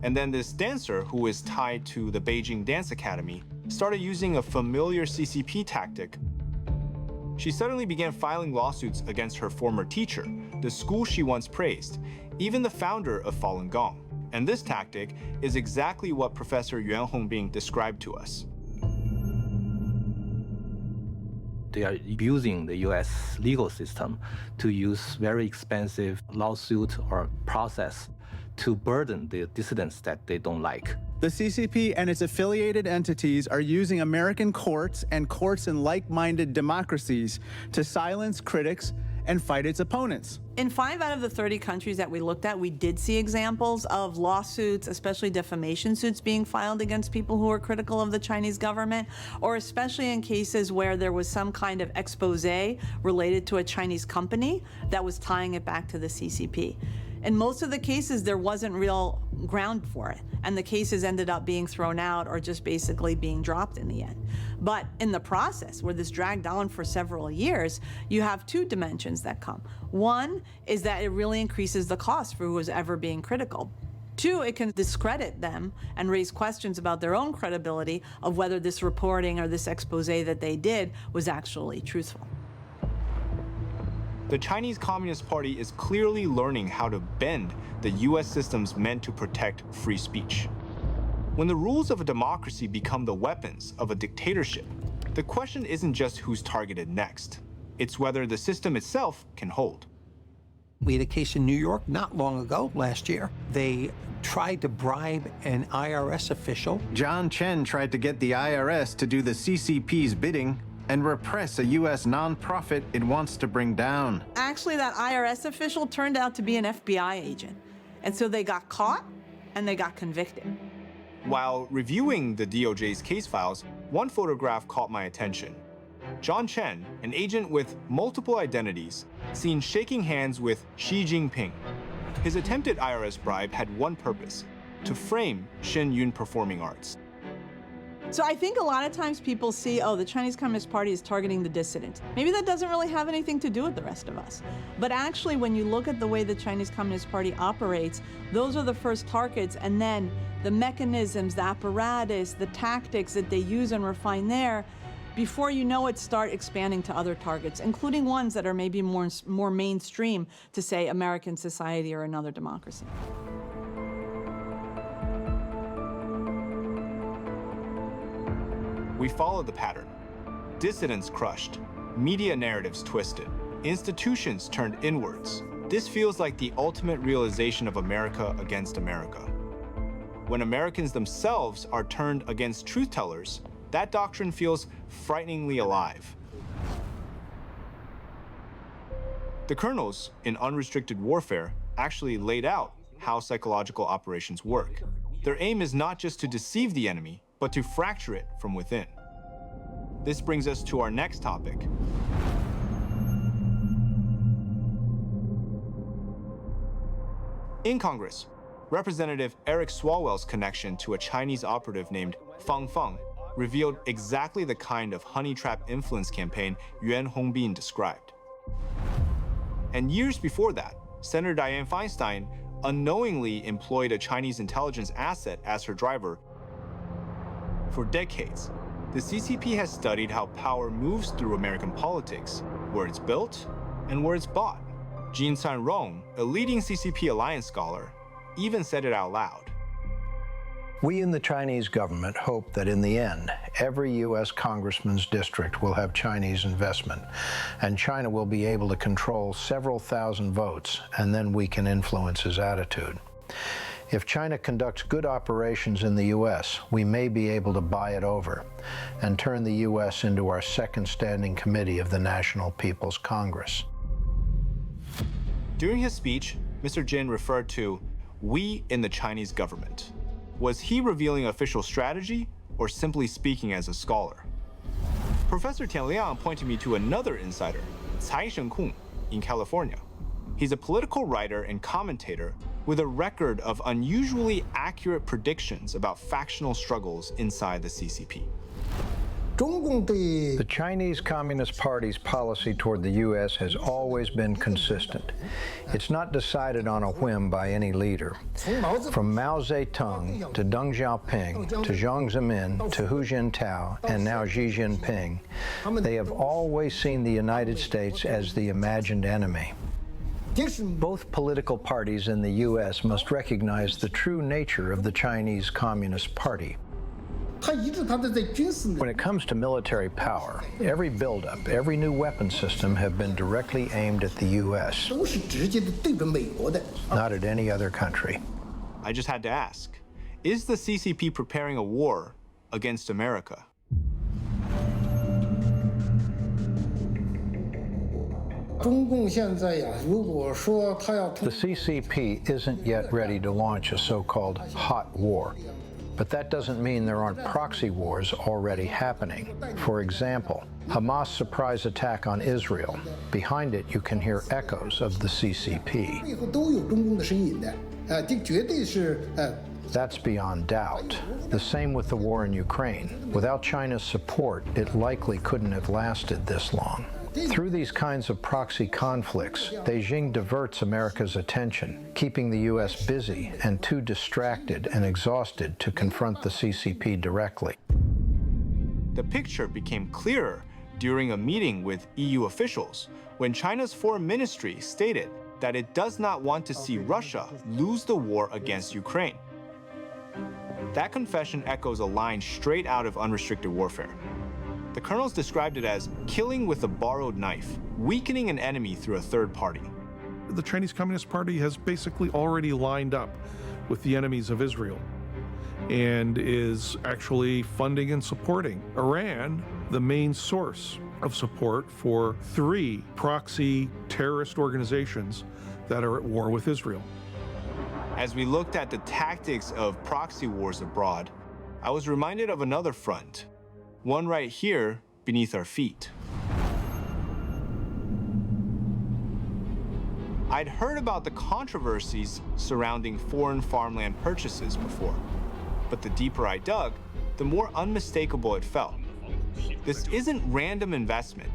And then this dancer, who is tied to the Beijing Dance Academy, started using a familiar CCP tactic. She suddenly began filing lawsuits against her former teacher, the school she once praised, even the founder of Falun Gong. And this tactic is exactly what Professor Yuan Hongming described to us. They are abusing the US legal system to use very expensive lawsuit or process to burden the dissidents that they don't like. The CCP and its affiliated entities are using American courts and courts in like-minded democracies to silence critics and fight its opponents. In 5 out of the 30 countries that we looked at, we did see examples of lawsuits, especially defamation suits being filed against people who are critical of the Chinese government, or especially in cases where there was some kind of expose related to a Chinese company that was tying it back to the CCP. In most of the cases, there wasn't real ground for it, and the cases ended up being thrown out or just basically being dropped in the end. But in the process, where this dragged on for several years, you have 2 dimensions that come. One is that it really increases the cost for who is ever being critical. 2, it can discredit them and raise questions about their own credibility of whether this reporting or this expose that they did was actually truthful. The Chinese Communist Party is clearly learning how to bend the US systems meant to protect free speech. When the rules of a democracy become the weapons of a dictatorship, the question isn't just who's targeted next. It's whether the system itself can hold. We had a case in New York not long ago, last year. They tried to bribe an IRS official. John Chen tried to get the IRS to do the CCP's bidding and repress a U.S. nonprofit it wants to bring down. Actually, that IRS official turned out to be an FBI agent. And so they got caught and they got convicted. While reviewing the DOJ's case files, one photograph caught my attention. John Chen, an agent with multiple identities, seen shaking hands with Xi Jinping. His attempted IRS bribe had one purpose: to frame Shen Yun Performing Arts. So I think a lot of times people see, oh, the Chinese Communist Party is targeting the dissident. Maybe that doesn't really have anything to do with the rest of us. But actually, when you look at the way the Chinese Communist Party operates, those are the first targets, and then the mechanisms, the apparatus, the tactics that they use and refine there, before you know it, start expanding to other targets, including ones that are maybe more mainstream to, say, American society or another democracy. We followed the pattern. Dissidents crushed, media narratives twisted, institutions turned inwards. This feels like the ultimate realization of America against America. When Americans themselves are turned against truth-tellers, that doctrine feels frighteningly alive. The colonels in Unrestricted Warfare actually laid out how psychological operations work. Their aim is not just to deceive the enemy, but to fracture it from within. This brings us to our next topic. In Congress, Representative Eric Swalwell's connection to a Chinese operative named Fang Feng revealed exactly the kind of honey trap influence campaign Yuan Hongbin described. And years before that, Senator Dianne Feinstein unknowingly employed a Chinese intelligence asset as her driver. For decades, the CCP has studied how power moves through American politics, where it's built and where it's bought. Jin Sanrong, a leading CCP alliance scholar, even said it out loud. We in the Chinese government hope that in the end, every U.S. congressman's district will have Chinese investment, and China will be able to control several thousand votes, and then we can influence his attitude. If China conducts good operations in the U.S., we may be able to buy it over and turn the U.S. into our second standing committee of the National People's Congress. During his speech, Mr. Jin referred to "we in the Chinese government." Was he revealing official strategy or simply speaking as a scholar? Professor Tian Liang pointed me to another insider, Cai Shenkung, in California. He's a political writer and commentator with a record of unusually accurate predictions about factional struggles inside the CCP. The Chinese Communist Party's policy toward the U.S. has always been consistent. It's not decided on a whim by any leader. From Mao Zedong to Deng Xiaoping to Jiang Zemin to Hu Jintao and now Xi Jinping, they have always seen the United States as the imagined enemy. Both political parties in the U.S. must recognize the true nature of the Chinese Communist Party. When it comes to military power, every buildup, every new weapon system have been directly aimed at the U.S., not at any other country. I just had to ask, is the CCP preparing a war against America? The CCP isn't yet ready to launch a so-called hot war. But that doesn't mean there aren't proxy wars already happening. For example, Hamas' surprise attack on Israel. Behind it, you can hear echoes of the CCP. That's beyond doubt. The same with the war in Ukraine. Without China's support, it likely couldn't have lasted this long. Through these kinds of proxy conflicts, Beijing diverts America's attention, keeping the U.S. busy and too distracted and exhausted to confront the CCP directly. The picture became clearer during a meeting with EU officials when China's foreign ministry stated that it does not want to see Russia lose the war against Ukraine. That confession echoes a line straight out of Unrestricted Warfare. The colonels described it as killing with a borrowed knife, weakening an enemy through a third party. The Chinese Communist Party has basically already lined up with the enemies of Israel and is actually funding and supporting Iran, the main source of support for 3 proxy terrorist organizations that are at war with Israel. As we looked at the tactics of proxy wars abroad, I was reminded of another front, one right here beneath our feet. I'd heard about the controversies surrounding foreign farmland purchases before, but the deeper I dug, the more unmistakable it felt. This isn't random investment.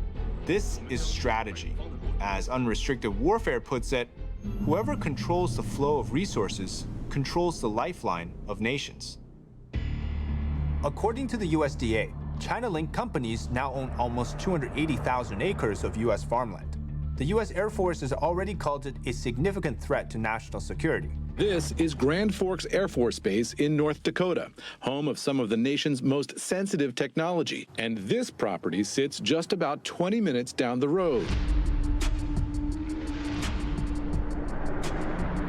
This is strategy. As Unrestricted Warfare puts it, whoever controls the flow of resources controls the lifeline of nations. According to the USDA, China-linked companies now own almost 280,000 acres of U.S. farmland. The U.S. Air Force has already called it a significant threat to national security. This is Grand Forks Air Force Base in North Dakota, home of some of the nation's most sensitive technology. And this property sits just about 20 minutes down the road.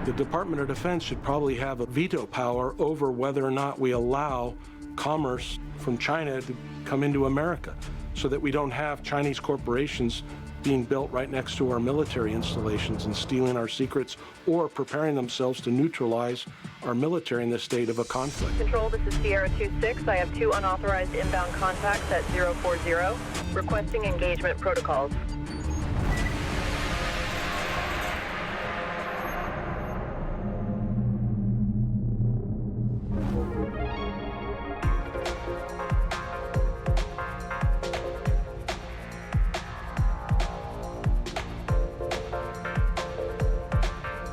The Department of Defense should probably have a veto power over whether or not we allow commerce from China to come into America, so that we don't have Chinese corporations being built right next to our military installations and stealing our secrets or preparing themselves to neutralize our military in the state of a conflict. Control, this is Sierra 26. I have 2 unauthorized inbound contacts at 040, requesting engagement protocols.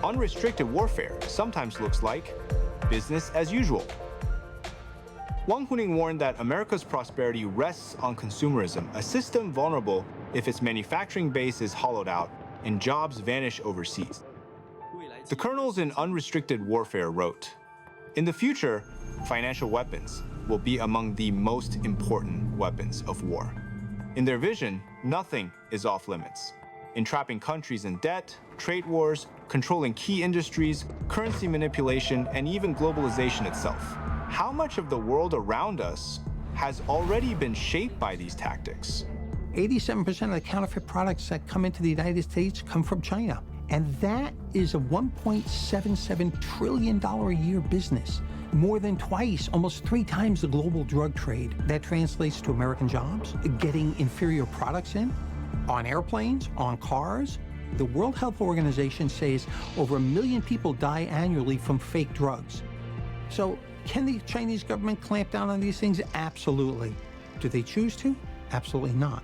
Unrestricted warfare sometimes looks like business as usual. Wang Huning warned that America's prosperity rests on consumerism, a system vulnerable if its manufacturing base is hollowed out and jobs vanish overseas. The colonels in Unrestricted Warfare wrote, "In the future, financial weapons will be among the most important weapons of war. In their vision, nothing is off limits. Entrapping countries in debt, trade wars, controlling key industries, currency manipulation, and even globalization itself. How much of the world around us has already been shaped by these tactics?" 87% of the counterfeit products that come into the United States come from China. And that is a $1.77 trillion a year business. More than twice, almost 3 times the global drug trade. That translates to American jobs, getting inferior products in, on airplanes, on cars. The World Health Organization says over 1 million people die annually from fake drugs. So can the Chinese government clamp down on these things? Absolutely. Do they choose to? Absolutely not.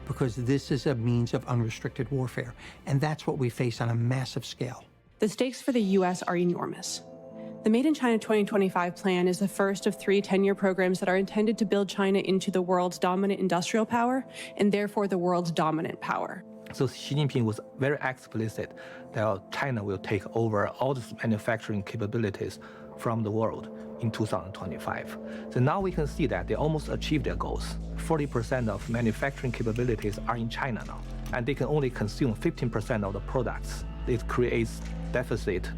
Because this is a means of unrestricted warfare. And that's what we face on a massive scale. The stakes for the U.S. are enormous. The Made in China 2025 plan is the first of 3 10-year programs that are intended to build China into the world's dominant industrial power and therefore the world's dominant power. So Xi Jinping was very explicit that China will take over all the manufacturing capabilities from the world in 2025. So now we can see that they almost achieved their goals. 40% of manufacturing capabilities are in China now, and they can only consume 15% of the products. It creates deficit,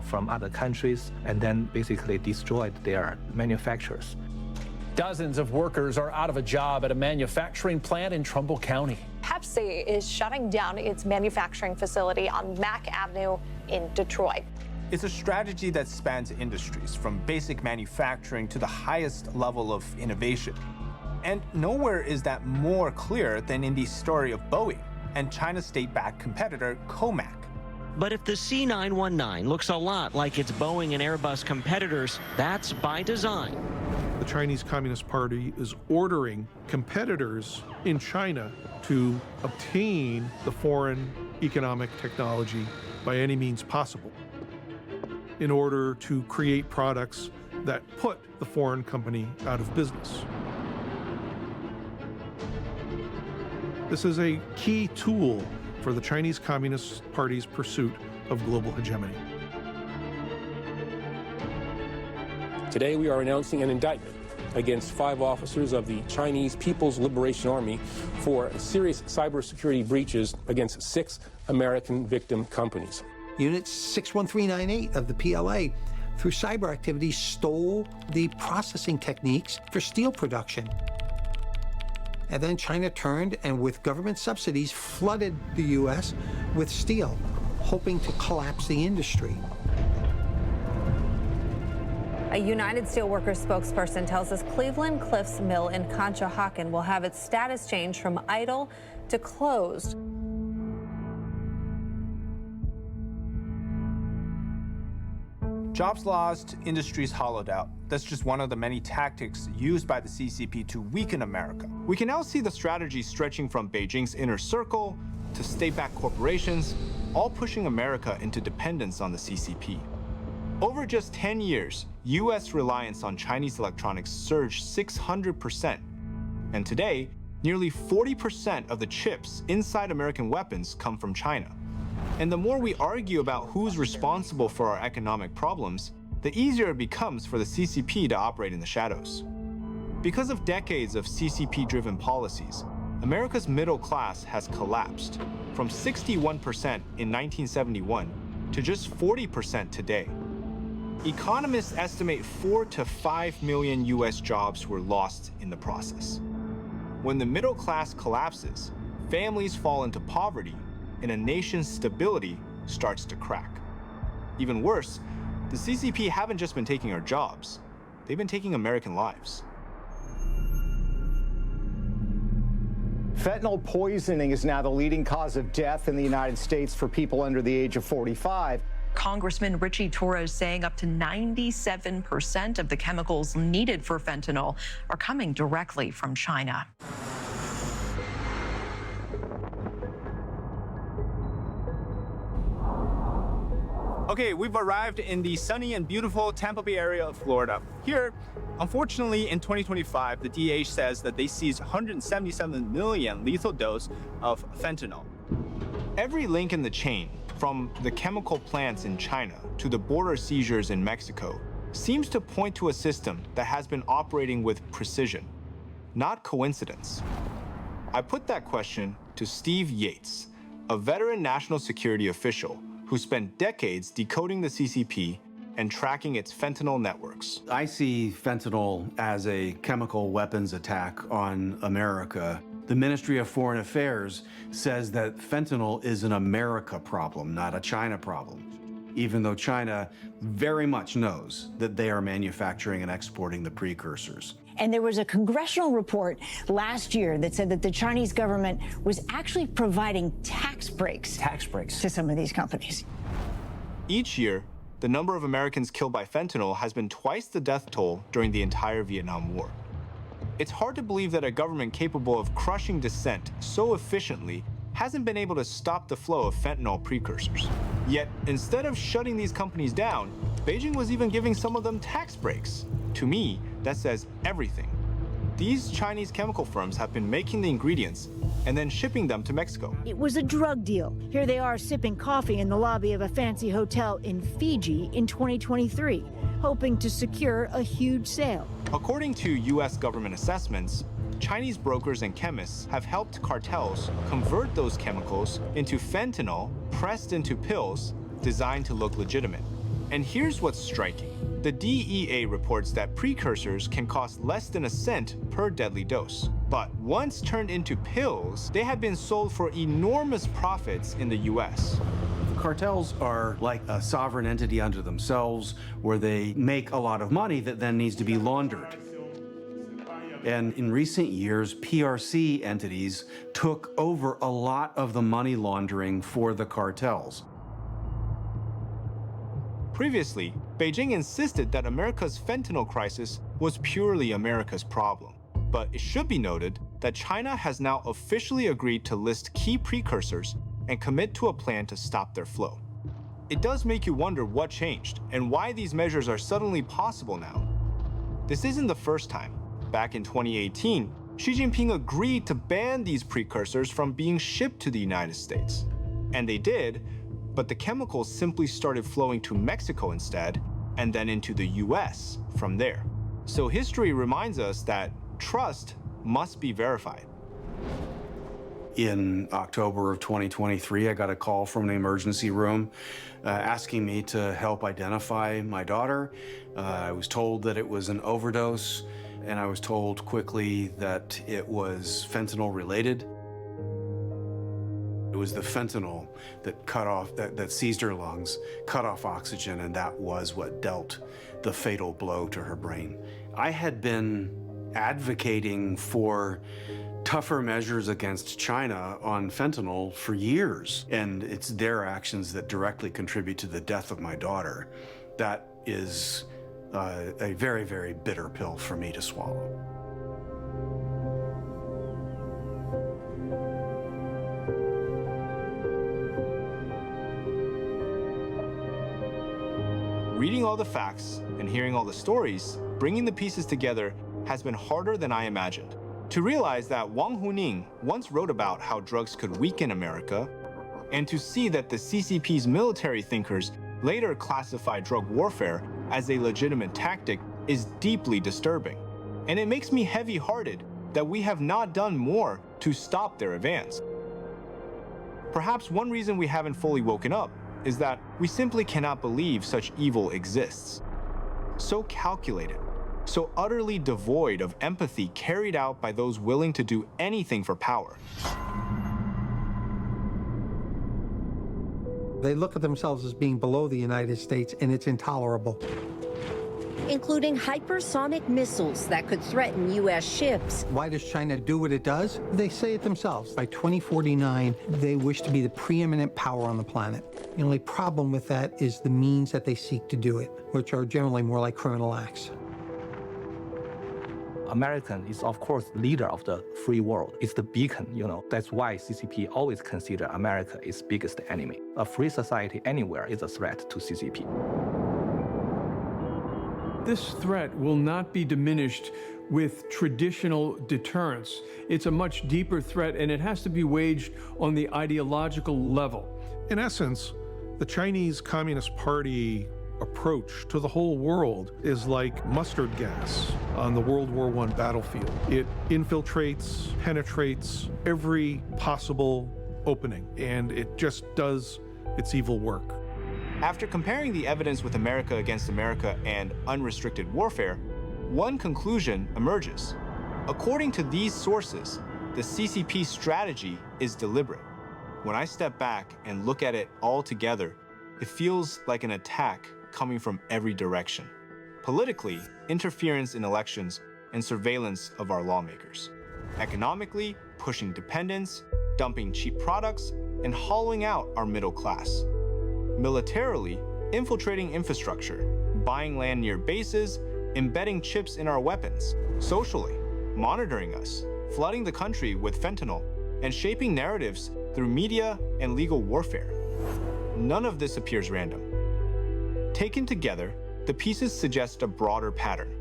from other countries, and then basically destroyed their manufacturers. Dozens of workers are out of a job at a manufacturing plant in Trumbull County. Pepsi is shutting down its manufacturing facility on Mack Avenue in Detroit. It's a strategy that spans industries, from basic manufacturing to the highest level of innovation. And nowhere is that more clear than in the story of Boeing and China's state-backed competitor, Comac. But if the C919 looks a lot like its Boeing and Airbus competitors, that's by design. The Chinese Communist Party is ordering competitors in China to obtain the foreign economic technology by any means possible in order to create products that put the foreign company out of business. This is a key tool for the Chinese Communist Party's pursuit of global hegemony. Today we are announcing an indictment against 5 officers of the Chinese People's Liberation Army for serious cybersecurity breaches against 6 American victim companies. Unit 61398 of the PLA, through cyber activities, stole the processing techniques for steel production. And then China turned and, with government subsidies, flooded the U.S. with steel, hoping to collapse the industry. A United Steelworkers spokesperson tells us Cleveland Cliffs Mill in Conshohocken will have its status changed from idle to closed. Jobs lost, industries hollowed out. That's just one of the many tactics used by the CCP to weaken America. We can now see the strategy stretching from Beijing's inner circle to state-backed corporations, all pushing America into dependence on the CCP. Over just 10 years, US reliance on Chinese electronics surged 600%. And today, nearly 40% of the chips inside American weapons come from China. And the more we argue about who's responsible for our economic problems, the easier it becomes for the CCP to operate in the shadows. Because of decades of CCP-driven policies, America's middle class has collapsed from 61% in 1971 to just 40% today. Economists estimate 4 to 5 million US jobs were lost in the process. When the middle class collapses, families fall into poverty, and a nation's stability starts to crack. Even worse, the CCP haven't just been taking our jobs, they've been taking American lives. Fentanyl poisoning is now the leading cause of death in the United States for people under the age of 45. Congressman Richie Torres saying up to 97% of the chemicals needed for fentanyl are coming directly from China. Okay, we've arrived in the sunny and beautiful Tampa Bay area of Florida. Here, unfortunately, in 2025, the DEA says that they seized 177 million lethal dose of fentanyl. Every link in the chain, from the chemical plants in China to the border seizures in Mexico, seems to point to a system that has been operating with precision, not coincidence. I put that question to Steve Yates, a veteran national security official who spent decades decoding the CCP and tracking its fentanyl networks. I see fentanyl as a chemical weapons attack on America. The Ministry of Foreign Affairs says that fentanyl is an America problem, not a China problem, even though China very much knows that they are manufacturing and exporting the precursors. And there was a congressional report last year that said that the Chinese government was actually providing tax breaks to some of these companies. Each year, the number of Americans killed by fentanyl has been twice the death toll during the entire Vietnam War. It's hard to believe that a government capable of crushing dissent so efficiently hasn't been able to stop the flow of fentanyl precursors. Yet, instead of shutting these companies down, Beijing was even giving some of them tax breaks. To me, that says everything. These Chinese chemical firms have been making the ingredients and then shipping them to Mexico. It was a drug deal. Here they are sipping coffee in the lobby of a fancy hotel in Fiji in 2023, hoping to secure a huge sale. According to US government assessments, Chinese brokers and chemists have helped cartels convert those chemicals into fentanyl pressed into pills designed to look legitimate. And here's what's striking. The DEA reports that precursors can cost less than a cent per deadly dose. But once turned into pills, they have been sold for enormous profits in the US. Cartels are like a sovereign entity unto themselves, where they make a lot of money that then needs to be laundered. And in recent years, PRC entities took over a lot of the money laundering for the cartels. Previously, Beijing insisted that America's fentanyl crisis was purely America's problem. But it should be noted that China has now officially agreed to list key precursors and commit to a plan to stop their flow. It does make you wonder what changed and why these measures are suddenly possible now. This isn't the first time. Back in 2018, Xi Jinping agreed to ban these precursors from being shipped to the United States. And they did, but the chemicals simply started flowing to Mexico instead, and then into the US from there. So history reminds us that trust must be verified. In October of 2023, I got a call from the emergency room asking me to help identify my daughter. I was told that it was an overdose, and I was told quickly that it was fentanyl related. It was the fentanyl that cut off, that seized her lungs, cut off oxygen, and that was what dealt the fatal blow to her brain. I had been advocating for tougher measures against China on fentanyl for years, and it's their actions that directly contribute to the death of my daughter. That is a very, very bitter pill for me to swallow. Reading all the facts and hearing all the stories, bringing the pieces together has been harder than I imagined. To realize that Wang Huning once wrote about how drugs could weaken America, and to see that the CCP's military thinkers later classified drug warfare as a legitimate tactic is deeply disturbing. And it makes me heavy-hearted that we have not done more to stop their advance. Perhaps one reason we haven't fully woken up is that we simply cannot believe such evil exists. So calculated, so utterly devoid of empathy carried out by those willing to do anything for power. They look at themselves as being below the United States, and it's intolerable. Including hypersonic missiles that could threaten U.S. ships. Why does China do what it does? They say it themselves. By 2049, they wish to be the preeminent power on the planet. The only problem with that is the means that they seek to do it, which are generally more like criminal acts. American is, of course, leader of the free world. It's the beacon, you know. That's why CCP always consider America its biggest enemy. A free society anywhere is a threat to CCP. This threat will not be diminished with traditional deterrence. It's a much deeper threat, and it has to be waged on the ideological level. In essence, the Chinese Communist Party approach to the whole world is like mustard gas on the World War I battlefield. It infiltrates, penetrates every possible opening, and it just does its evil work. After comparing the evidence with America against America and unrestricted warfare, one conclusion emerges. According to these sources, the CCP strategy is deliberate. When I step back and look at it all together, it feels like an attack coming from every direction. Politically, interference in elections and surveillance of our lawmakers. Economically, pushing dependence, dumping cheap products, and hollowing out our middle class. Militarily, infiltrating infrastructure, buying land near bases, embedding chips in our weapons. Socially, monitoring us, flooding the country with fentanyl, and shaping narratives through media and legal warfare. None of this appears random. Taken together, the pieces suggest a broader pattern.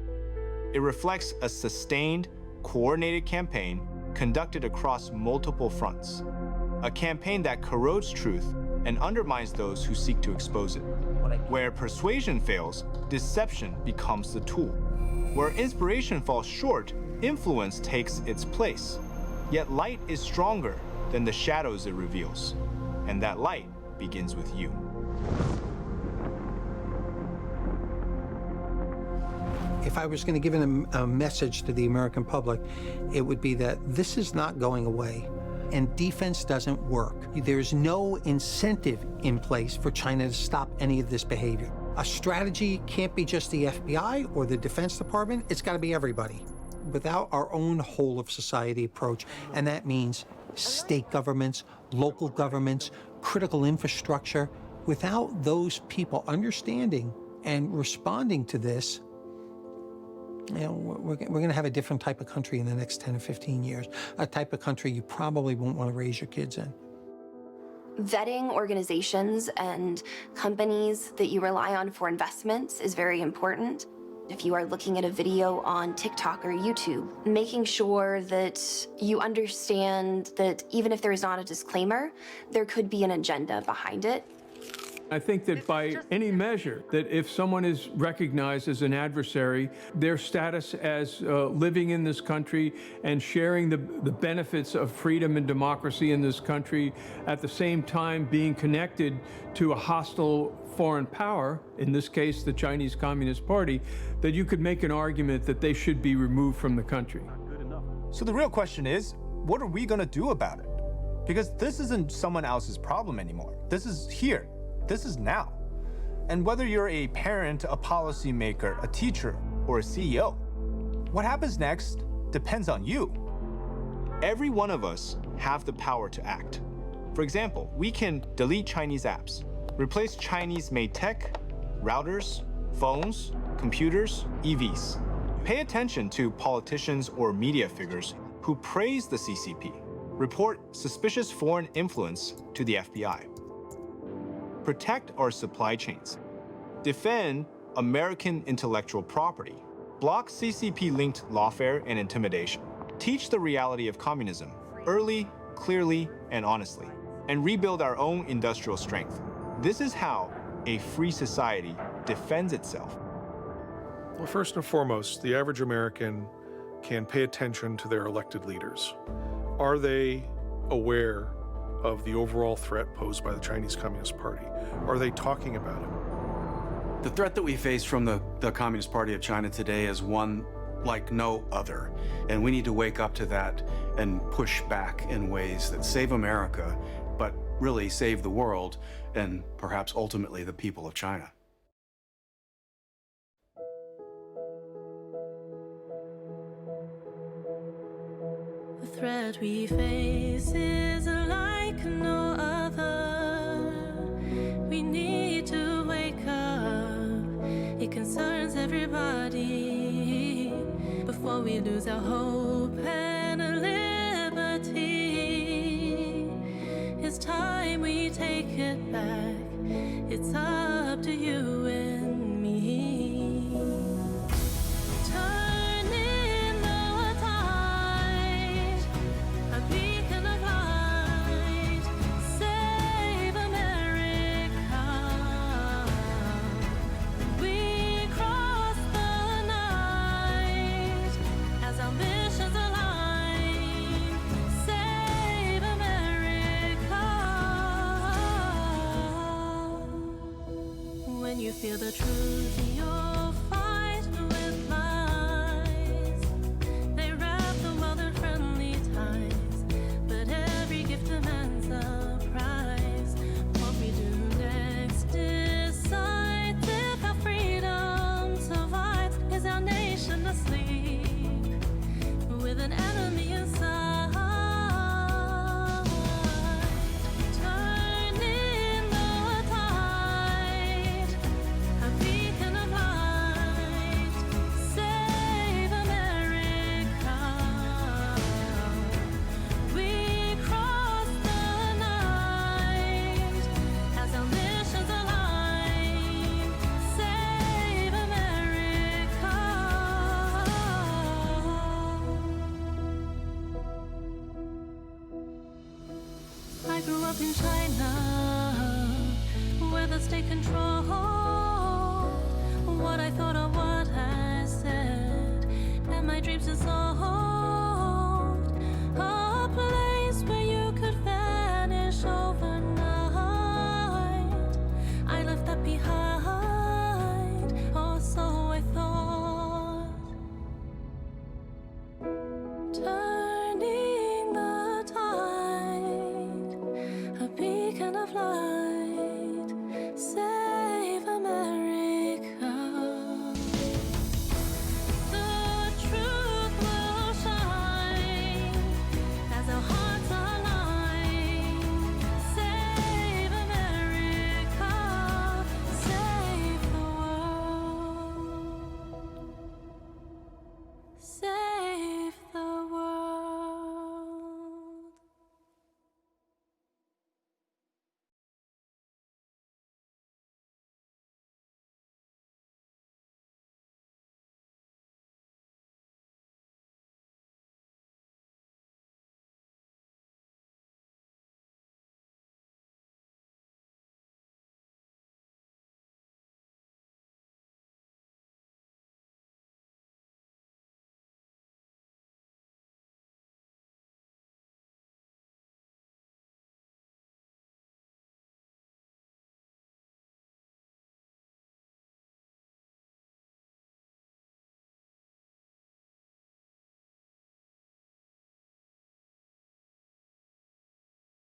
It reflects a sustained, coordinated campaign conducted across multiple fronts. A campaign that corrodes truth and undermines those who seek to expose it. Where persuasion fails, deception becomes the tool. Where inspiration falls short, influence takes its place. Yet light is stronger than the shadows it reveals. And that light begins with you. If I was going to give a message to the American public, it would be that this is not going away, and defense doesn't work. There's no incentive in place for China to stop any of this behavior. A strategy can't be just the FBI or the Defense Department, it's got to be everybody. Without our own whole of society approach, and that means state governments, local governments, critical infrastructure, without those people understanding and responding to this, you know, we're going to have a different type of country in the next 10 or 15 years, a type of country you probably won't want to raise your kids in. Vetting organizations and companies that you rely on for investments is very important. If you are looking at a video on TikTok or YouTube, making sure that you understand that even if there is not a disclaimer, there could be an agenda behind it. I think that by any measure, that if someone is recognized as an adversary, their status as living in this country and sharing the benefits of freedom and democracy in this country, at the same time being connected to a hostile foreign power, in this case the Chinese Communist Party, that you could make an argument that they should be removed from the country. So the real question is, what are we going to do about it? Because this isn't someone else's problem anymore. This is here. This is now. And whether you're a parent, a policymaker, a teacher, or a CEO, what happens next depends on you. Every one of us have the power to act. For example, we can delete Chinese apps, replace Chinese-made tech, routers, phones, computers, EVs. Pay attention to politicians or media figures who praise the CCP. Report suspicious foreign influence to the FBI. Protect our supply chains. Defend American intellectual property. Block CCP-linked lawfare and intimidation. Teach the reality of communism early, clearly, and honestly. And rebuild our own industrial strength. This is how a free society defends itself. Well, first and foremost, the average American can pay attention to their elected leaders. Are they aware of the overall threat posed by the Chinese Communist Party? Are they talking about it? The threat that we face from the Communist Party of China today is one like no other. And we need to wake up to that and push back in ways that save America, but really save the world and perhaps ultimately the people of China. The threat we face is like no other. We need to wake up. It concerns everybody. Before we lose our hope and liberty, it's time we take it back. It's up to you and me. Turn in the tide, a beacon of light, save America. We cross the night as our missions align. Save America. When you feel the truth, you'll fight with lies. They wrap the world in friendly ties, but every gift demands a price. What we do next decides if our freedom survives. Is our nation asleep with an enemy inside? Turn in the tide, a beacon of light, save America. We cross the night as our missions align. Save America. I grew up in China, where the state controlled what I thought or what I said, and my dreams dissolved.